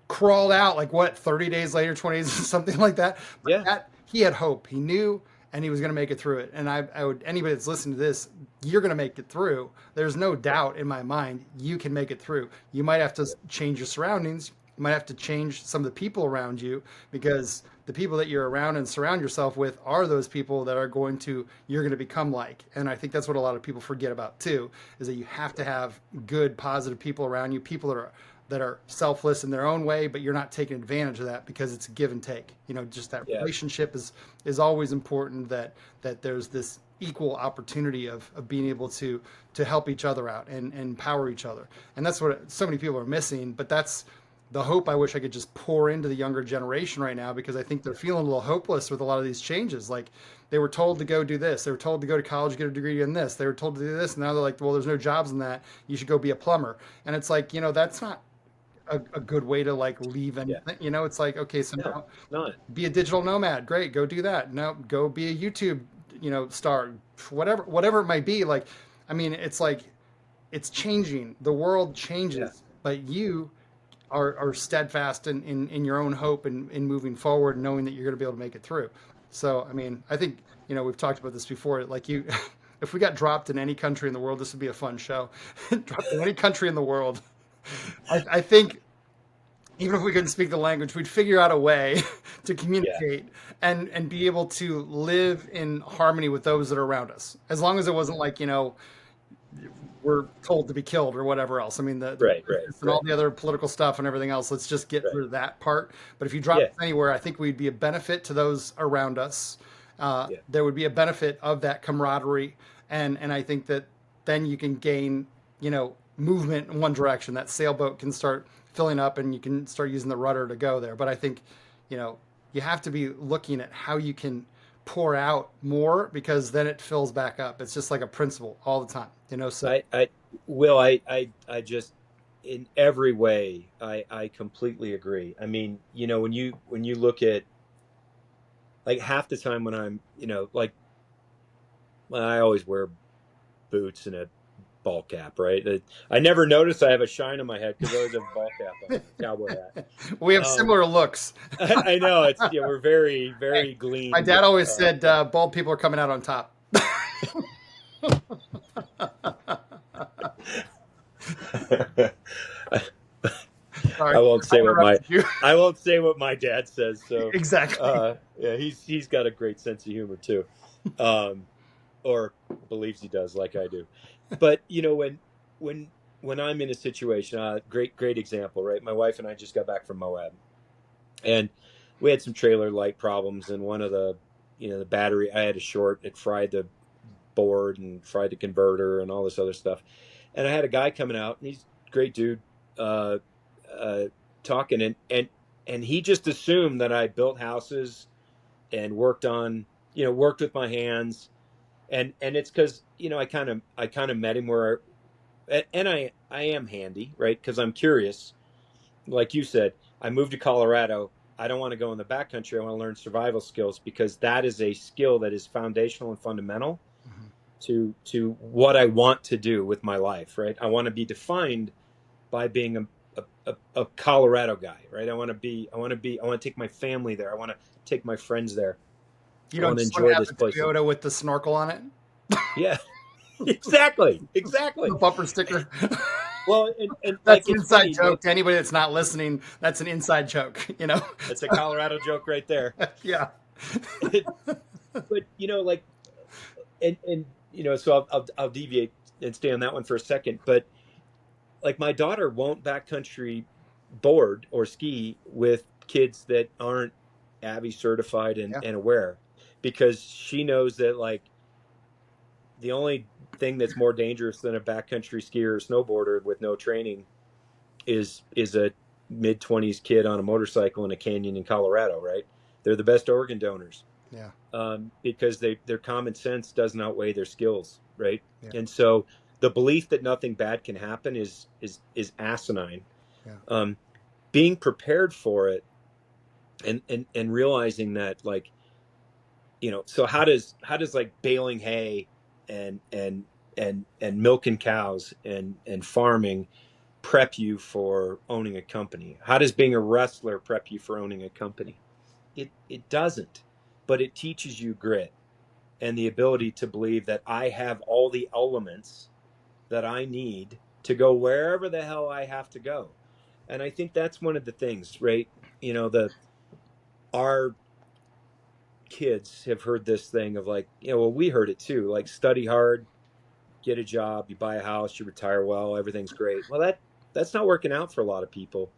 crawled out, like what, 30 days later, 20 days, something like that. But Yeah. that he had hope. He knew, and he was going to make it through it. And I would, anybody that's listening to this, you're going to make it through. There's no Yeah. doubt in my mind you can make it through. You might have to Yeah. change your surroundings. You might have to change some of the people around you, because the people that you're around and surround yourself with are those people that are going to, you're going to become like. And I think that's what a lot of people forget about too, is that you have to have good, positive people around you, people that are selfless in their own way, but you're not taking advantage of that, because it's a give and take. You know, just that Yeah. relationship is always important, that there's this equal opportunity of being able to help each other out and empower each other. And that's what so many people are missing, but that's the hope I wish I could just pour into the younger generation right now, because I think they're feeling a little hopeless with a lot of these changes. Like, they were told to go do this, they were told to go to college, get a degree in this, they were told to do this, and now they're like, well, there's no jobs in that, you should go be a plumber. And it's like, you know, that's not a good way to like leave Yeah. anything. You know, it's like, okay, so No, now it's not. be a digital nomad, great, go do that. No, go be a YouTube, you know, star, whatever it might be. Like, I mean, it's like, it's changing, the world Yeah. changes, but you are steadfast in your own hope and in moving forward, knowing that you're going to be able to make it through. So, I mean, I think, you know, we've talked about this before. Like, you, if we got dropped in any country in the world, this would be a fun show. Dropped in any country in the world, I think even if we couldn't speak the language, we'd figure out a way to Yeah. communicate and be able to live in harmony with those that are around us. As long as it wasn't like, you know, we're told to be killed or whatever else. I mean, the Right. Right. and all Right. the other political stuff and everything else. Let's just get Right. through that part. But if you drop Yeah. us anywhere, I think we'd be a benefit to those around us. Yeah. There would be a benefit of that camaraderie, and I think that then you can gain, you know, movement in one direction. That sailboat can start filling up, and you can start using the rudder to go there. But I think, you know, you have to be looking at how you can pour out more, because then it fills back up. It's just like a principle all the time, you know. So I will. I just, in every way, I completely agree. I mean, you know, when you look at, like, half the time when I'm, you know, like, well, I always wear boots and a ball cap, right? I never notice I have a shine on my head because I always have a ball cap on, cowboy hat. we have Um, similar looks. I know it's, yeah, we're very, Hey, very my gleaned. dad always said bald people are coming out on top. Sorry, I won't I say what my interrupted you. I won't say what my dad says. So, Exactly. yeah, he's got a great sense of humor too, um, or believes he does, like I do. But you know, when when I'm in a situation, great example, right? My wife and I just got back from Moab, and we had some trailer light problems, and one of the, you know, the battery, I had a short, it fried the board and fried the converter and all this other stuff. And I had a guy coming out, and he's a great dude, uh, uh, talking, and he just assumed that I built houses and worked on, you know, worked with my hands, and it's because, you know, I kind of met him where, and I am handy, right? Because I'm curious, like you said. I moved to Colorado. I don't want to go in the backcountry. I want to learn survival skills because that is a skill that is foundational and fundamental Mhm. to what I want to do with my life, right? I want to be defined by being a Colorado guy, right? I want to take my family there. I want to take my friends there. You I don't want to just want to enjoy have this the place. Toyota with the snorkel on it, Yeah, exactly, exactly. the bumper sticker. Well, and That's like, an it's inside funny, like, joke to anybody that's not listening. That's an inside joke, you know? it's a Colorado joke right there. Yeah. But like, and so I'll deviate and stay on that one for a second. But like, my daughter won't backcountry board or ski with kids that aren't Avi certified Yeah. and aware, because she knows that, like, the only thing that's more dangerous than a backcountry skier or snowboarder with no training is a mid-20s kid on a motorcycle in a canyon in Colorado, right? They're the best organ donors, Yeah. because their common sense doesn't outweigh their skills, right? Yeah. And so the belief that nothing bad can happen is asinine. Yeah. Um, Being prepared for it, and realizing that, like, so how does like baling hay and milking cows and farming prep you for owning a company? How does being a wrestler prep you for owning a company? It doesn't, but it teaches you grit and the ability to believe that I have all the elements that I need to go wherever the hell I have to go. And I think that's one of the things, right? The our kids have heard this thing of, like, well, we heard it too, like, study hard, get a job, you buy a house, you retire well, everything's great. Well, that's not working out for a lot of people.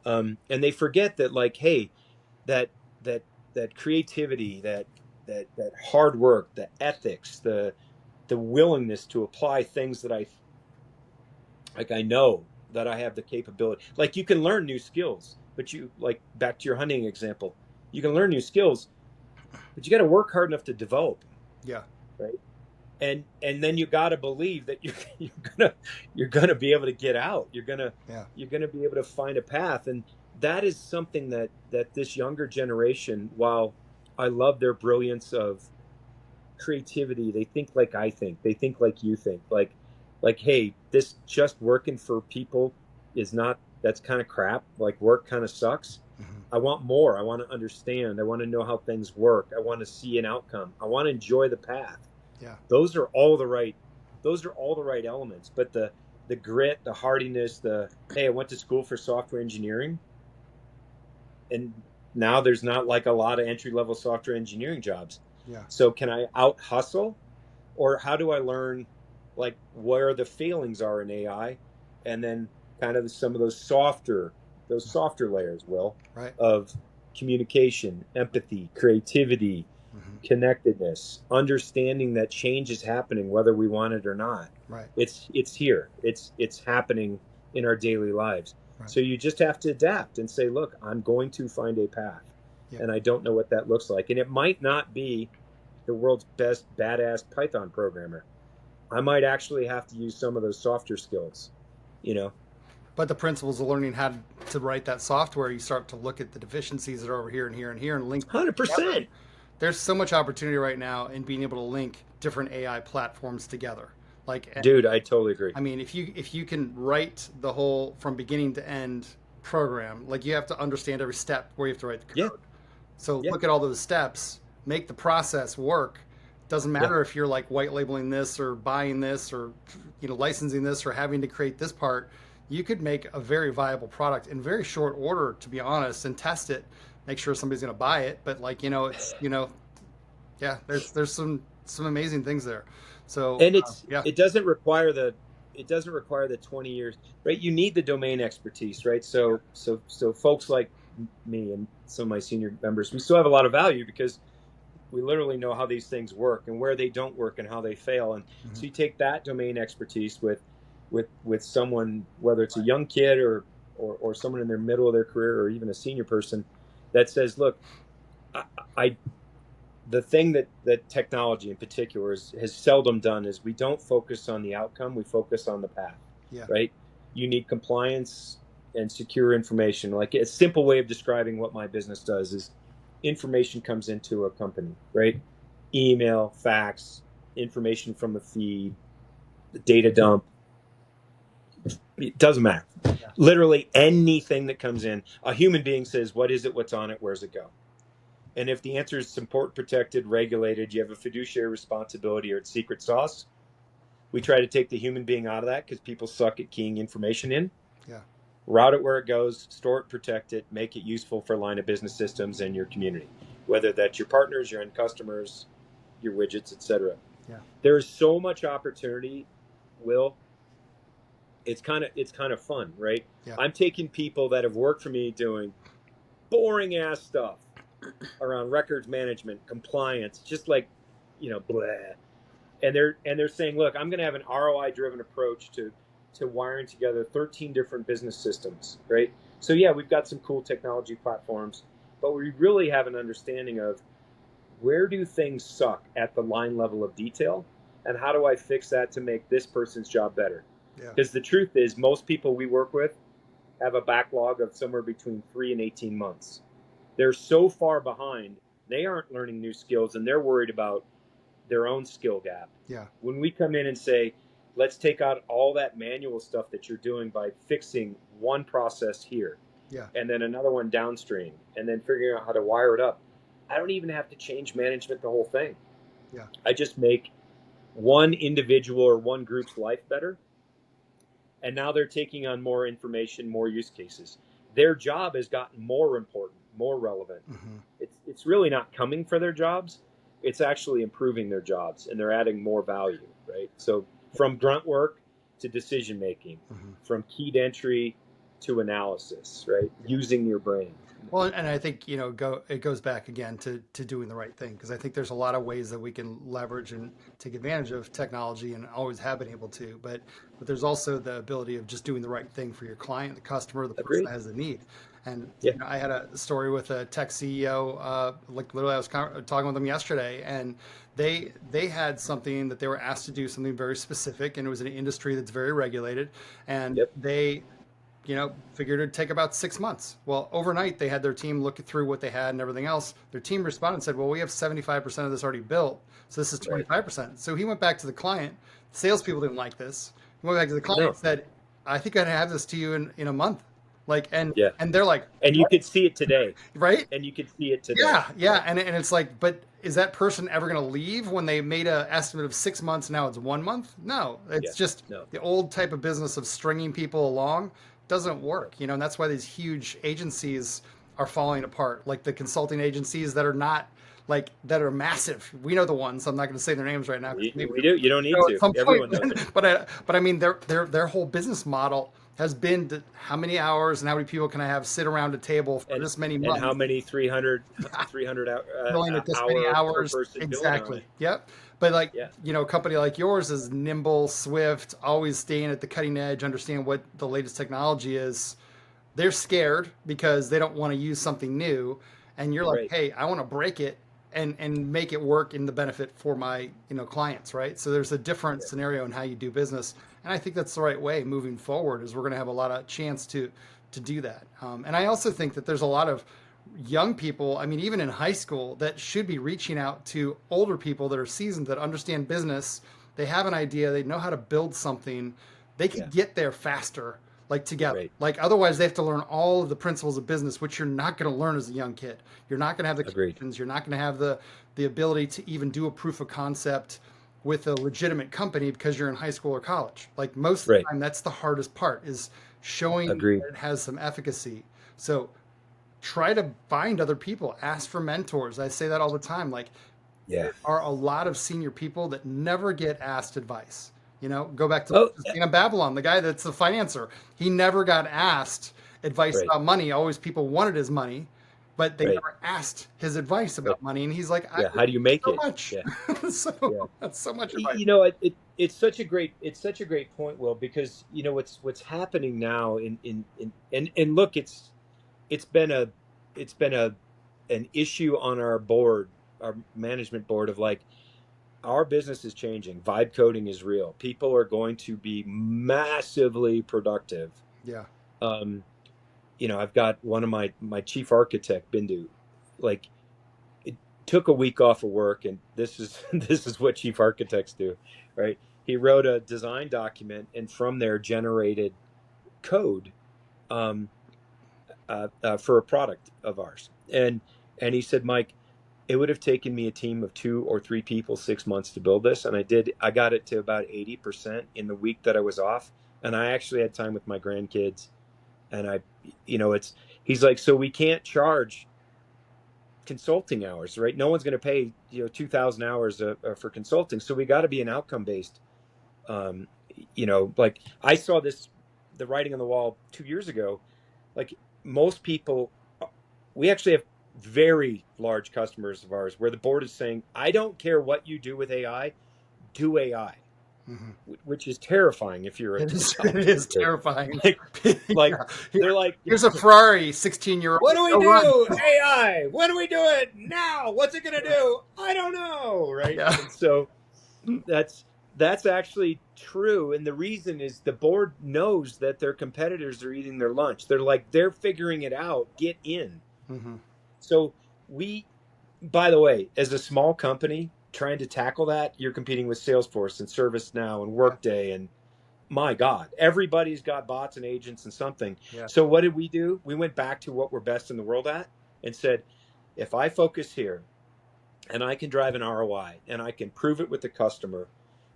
And they forget that, like, hey, that that that creativity, that hard work, the ethics, the willingness to apply things that I know that I have the capability. Like, you can learn new skills, but like, back to your hunting example, you can learn new skills, but you got to work hard enough to develop them, Yeah. right? And then you got to believe that you're gonna be able to get out. Yeah. You're gonna be able to find a path, and that is something that this younger generation, while I love their brilliance of creativity, they think like I think. They think like you think. Like, hey, this just working for people is not. That's kind of crap. Like, work kind of sucks. Mhm. I want more. I want to understand. I want to know how things work. I want to see an outcome. I want to enjoy the path. Yeah. Those are all the right. Those are all the right elements. But the grit, the hardiness, the, hey, I went to school for software engineering, and now there's not, like, a lot of entry level software engineering jobs. Yeah. So can I out hustle, or how do I learn, like, where the failings are in AI, and then kind of some of those softer layers, will, Right. of communication, empathy, creativity, Mhm. connectedness, understanding that change is happening whether we want it or not. Right. It's here. It's happening in our daily lives. Right. So you just have to adapt and say, look, I'm going to find a path, Yeah. and I don't know what that looks like. And it might not be the world's best badass Python programmer. I might actually have to use some of those softer skills, you know. But the principles of learning how to write that software, you start to look at the deficiencies that are over here and here and here and link together. 100%. There's so much opportunity right now in being able to link different AI platforms together. Like, Dude, I totally agree. I mean, if you can write the whole from beginning to end program, like, you have to understand every step where you have to write the Yeah. code. So Yeah. look at all those steps, make the process work. Doesn't Yeah. matter if you're like white labeling this or buying this or licensing this or having to create this part. You could make a very viable product in very short order, to be honest, and test it, make sure somebody's going to buy it. But, like, it's yeah, there's some amazing things there. So And yeah, it doesn't require the 20 years, right? You need the domain expertise, right? So folks like me and some of my senior members, we still have a lot of value because we literally know how these things work and where they don't work and how they fail. And hmm so you take that domain expertise with someone, whether it's a young kid or someone in their middle of their career, or even a senior person, that says, look, I, I the thing that technology in particular has seldom done is, we don't focus on the outcome, we focus on the path, yeah, right? You need compliance, and secure information. Like a simple way of describing what my business does is information comes into a company, right? Email, fax, information from a feed, the data dump. It doesn't matter. Yeah. Literally anything that comes in, a human being says, what is it? What's on it? Where's it go? And if the answer is support protected, regulated, you have a fiduciary responsibility, or it's secret sauce, we try to take the human being out of that because people suck at keying information in. Yeah. Route it where it goes, store it, protect it, make it useful for line of business systems and your community, whether that's your partners, your end customers, your widgets, etc. Yeah. There's so much opportunity, Will. It's kind of fun, right? Yeah. I'm taking people that have worked for me doing boring ass stuff around records management, compliance, just like, blah. And they're saying, look, I'm going to have an ROI driven approach to wiring together 13 different business systems, right? So yeah, we've got some cool technology platforms, but we really have an understanding of where do things suck at the line level of detail, and how do I fix that to make this person's job better? Yeah. Because the truth is, most people we work with have a backlog of somewhere between 3 and 18 months. They're so far behind, they aren't learning new skills, and they're worried about their own skill gap. Yeah. When we come in and say, let's take out all that manual stuff that you're doing by fixing one process here, Yeah. and then another one downstream, and then figuring out how to wire it up, I don't even have to change management, the whole thing. Yeah. I just make one individual or one group's life better. And now they're taking on more information, more use cases. Their job has gotten more important, more relevant. Mm-hmm. It's really not coming for their jobs. It's actually improving their jobs, and they're adding more value, right? So from grunt work to decision making, Mm-hmm. from keyed entry to analysis, right? Using your brain. Well, and I think, it goes back again to doing the right thing, because I think there's a lot of ways that we can leverage and take advantage of technology, and always have been able to, but there's also the ability of just doing the right thing for your client, the customer, the person Agreed. that has the need. And Yeah. I had a story with a tech CEO, like literally I was talking with them yesterday, and they had something that they were asked to do, something very specific, and it was an industry that's very regulated, and Yep. they figured it'd take about 6 months. Well, overnight they had their team look through what they had and everything else. Their team responded and said, well, we have 75% of this already built, so this is 25%. So he went back to the client. The salespeople didn't like this. He went back to the client and said, I think I'd have this to you in a month. And they're like, and you could see it today, right? And you could see it today. Yeah. And it's like, but is that person ever going to leave when they made an estimate of 6 months? Now it's 1 month. No, it's just the old type of business of stringing people along doesn't work, and that's why these huge agencies are falling apart, like the consulting agencies that are not that are massive. We know the ones. I'm not going to say their names right now. We do. You don't need to. Everyone knows it. But I mean, their whole business model has been to how many hours and how many people can I have sit around a table for this many months, and how many 300 billing at this many hours per person. Exactly. Yep. But a company like yours is nimble, swift, always staying at the cutting edge, understand what the latest technology is. They're scared because they don't want to use something new, and you're like, hey, I want to break it and make it work in the benefit for my clients, right? So there's a different scenario in how you do business, and I think that's the right way moving forward. Is we're going to have a lot of chance to do that, and I also think that there's a lot of young people, I mean, even in high school, that should be reaching out to older people that are seasoned, that understand business. They have an idea, they know how to build something, they can get there faster, together. Otherwise they have to learn all of the principles of business, which you're not going to learn as a young kid. You're not going to have the connections, you're not going to have the ability to even do a proof of concept with a legitimate company because you're in high school or college. Most of the time, that's the hardest part, is showing that it has some efficacy. So try to find other people, ask for mentors. I say that all the time. There are a lot of senior people that never get asked advice. Go back to Babylon, the guy that's the financer. He never got asked advice about money. Always people wanted his money, but they never asked his advice about money. And he's like, how do you make it? Much. That's so much advice. It's such a great point, Will, because what's happening now and look, it's been an issue on our board, our management board, of our business is changing. Vibe coding is real. People are going to be massively productive. Yeah. I've got one of my chief architect, Bindu, like it took a week off of work, and this is this is what chief architects do, right? He wrote a design document and from there generated code, um, for a product of ours. And he said, Mike, it would have taken me a team of 2 or 3 people 6 months to build this, and I got it to about 80% in the week that I was off, and I actually had time with my grandkids. And it's he's like, so we can't charge consulting hours, right? No one's going to pay 2,000 hours for consulting, so we got to be an outcome based. um like I saw this, the writing on the wall 2 years ago. Like most people, we actually have very large customers of ours where the board is saying, I don't care what you do with AI, do AI. Hmm. Which is terrifying if you're a It is. It technology is leader. terrifying. like like Yeah. they're like, Here's a Ferrari, 16-year-old. what do we Go run. do? AI. When do we do it? Now. What's it going to do? I don't know. Right. Yeah. And so that's that's actually true. And the reason is the board knows that their competitors are eating their lunch. They're figuring it out. Get in. Hmm. So we, by the way, as a small company trying to tackle that, you're competing with Salesforce and ServiceNow and Yeah. Workday, and my God, everybody's got bots and agents and something. Yeah. So what did we do? We went back to what we're best in the world at and said, if I focus here and I can drive an ROI and I can prove it with the customer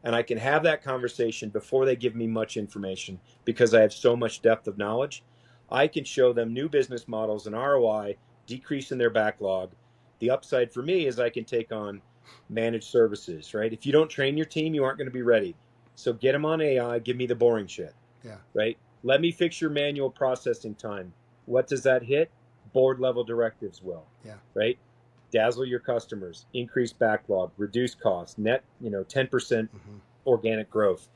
and I can have that conversation before they give me much information because I have so much depth of knowledge, I can show them new business models and ROI, decrease in their backlog. The upside for me is I can take on managed services, right? If you don't train your team, you aren't going to be ready. So get them on AI, give me the boring shit, Yeah. right? Let me fix your manual processing time. What does that hit? Board level directives will, Yeah. right? Dazzle your customers, increase backlog, reduce costs, net, 10% Hmm. organic growth.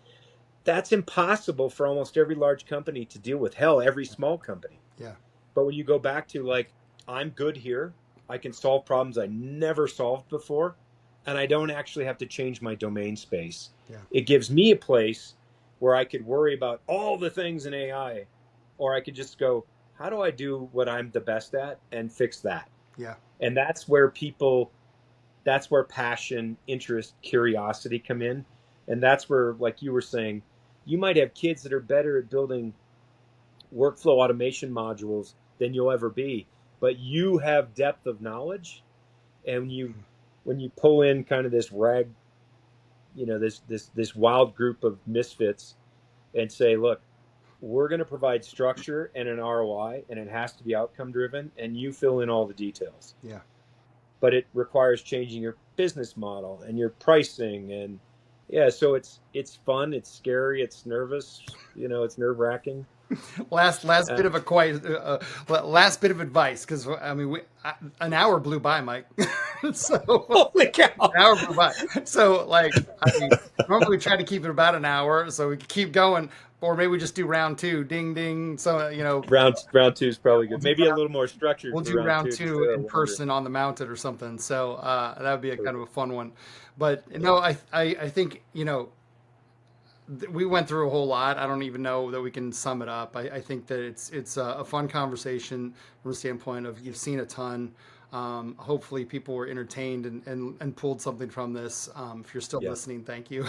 That's impossible for almost every large company to deal with. Hell, every small company. Yeah. But when you go back to like, I'm good here, I can solve problems I never solved before, and I don't actually have to change my domain space. Yeah. It gives me a place where I could worry about all the things in AI, or I could just go, how do I do what I'm the best at and fix that? Yeah. And that's where passion, interest, curiosity come in. And that's where, like you were saying, you might have kids that are better at building workflow automation modules than you'll ever be, but you have depth of knowledge. And when you pull in kind of this rag, this wild group of misfits and say, look, we're going to provide structure and an ROI, and it has to be outcome driven, and you fill in all the details. Yeah. But it requires changing your business model and your pricing. And yeah, so it's fun, it's scary, it's nervous, it's nerve wracking. Last bit of a quiet, last bit of advice, because I mean, an hour blew by, Mike. So Holy cow. an hour blew by. So like, I mean, normally we try to keep it about an hour, so we can keep going, or maybe we just do round two, ding ding. So Round two is probably we'll good. do Maybe a little more structured we'll for do round round two to two start in out wondering. person on the mountain or something. So that would be a kind of a Perfect. fun one. But Yeah. I think we went through a whole lot. I don't even know that we can sum it up. I think that it's a fun conversation from a standpoint of you've seen a ton. Hopefully, people were entertained and pulled something from this. If you're still Yeah. listening, thank you.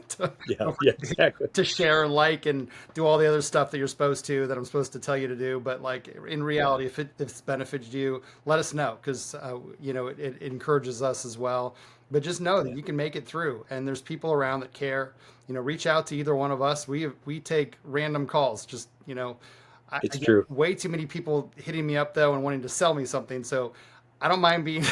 to, Yeah. Yeah. Exactly. to share, like, and do all the other stuff that you're supposed to, that I'm supposed to tell you to do. But like in Yeah. reality, if it's benefited you, let us know, because it encourages us as well. But just know that Yeah. you can make it through, and there's people around that care. Reach out to either one of us. We take random calls. Just I It's get true. way too many people hitting me up though and wanting to sell me something. So I don't mind being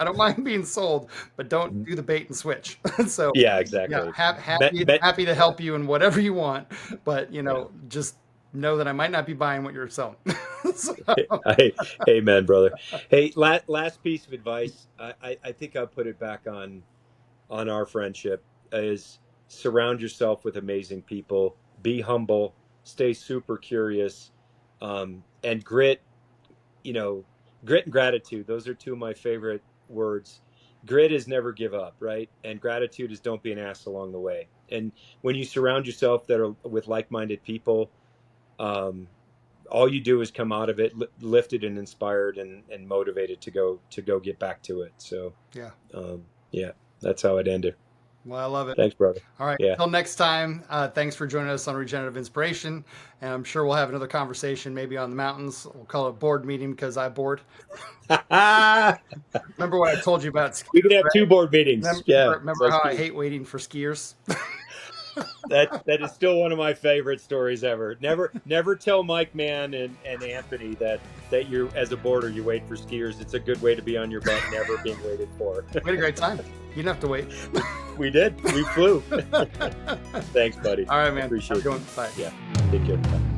I don't mind being sold, but don't do the bait and switch. So Yeah. yeah, Exactly. Bet, happy bet, happy to help you in whatever you want, but yeah. just know that I might not be buying what you're selling. So, Hey, amen, brother. Hey, last piece of advice. I think I'll put it back on our friendship is surround yourself with amazing people. Be humble. Stay super curious. And grit. You know, Grit and gratitude. Those are two of my favorite words. Grit is never give up, right? And gratitude is don't be an ass along the way. And when you surround yourself that are with like-minded people, um, all you do is come out of it lifted and inspired and motivated to go get back to it. So Yeah. Yeah, that's how it ended. Well, I love it. Thanks, brother. All right. Yeah. Until next time, thanks for joining us on Regenerative Inspiration. And I'm sure we'll have another conversation maybe on the mountains. We'll call it a board meeting because I bored. Remember what I told you about skiers? We could have 2 board meetings. Remember how I hate waiting for skiers? That is still one of my favorite stories ever. Never tell Mike Mahon and Anthony that you're, as a boarder, you wait for skiers. It's a good way to be on your butt, never being waited for. We had a great time. You didn't have to wait. We did. We flew. Thanks, buddy. All right, man. Appreciate it. Bye. Yeah. Take care. Bye.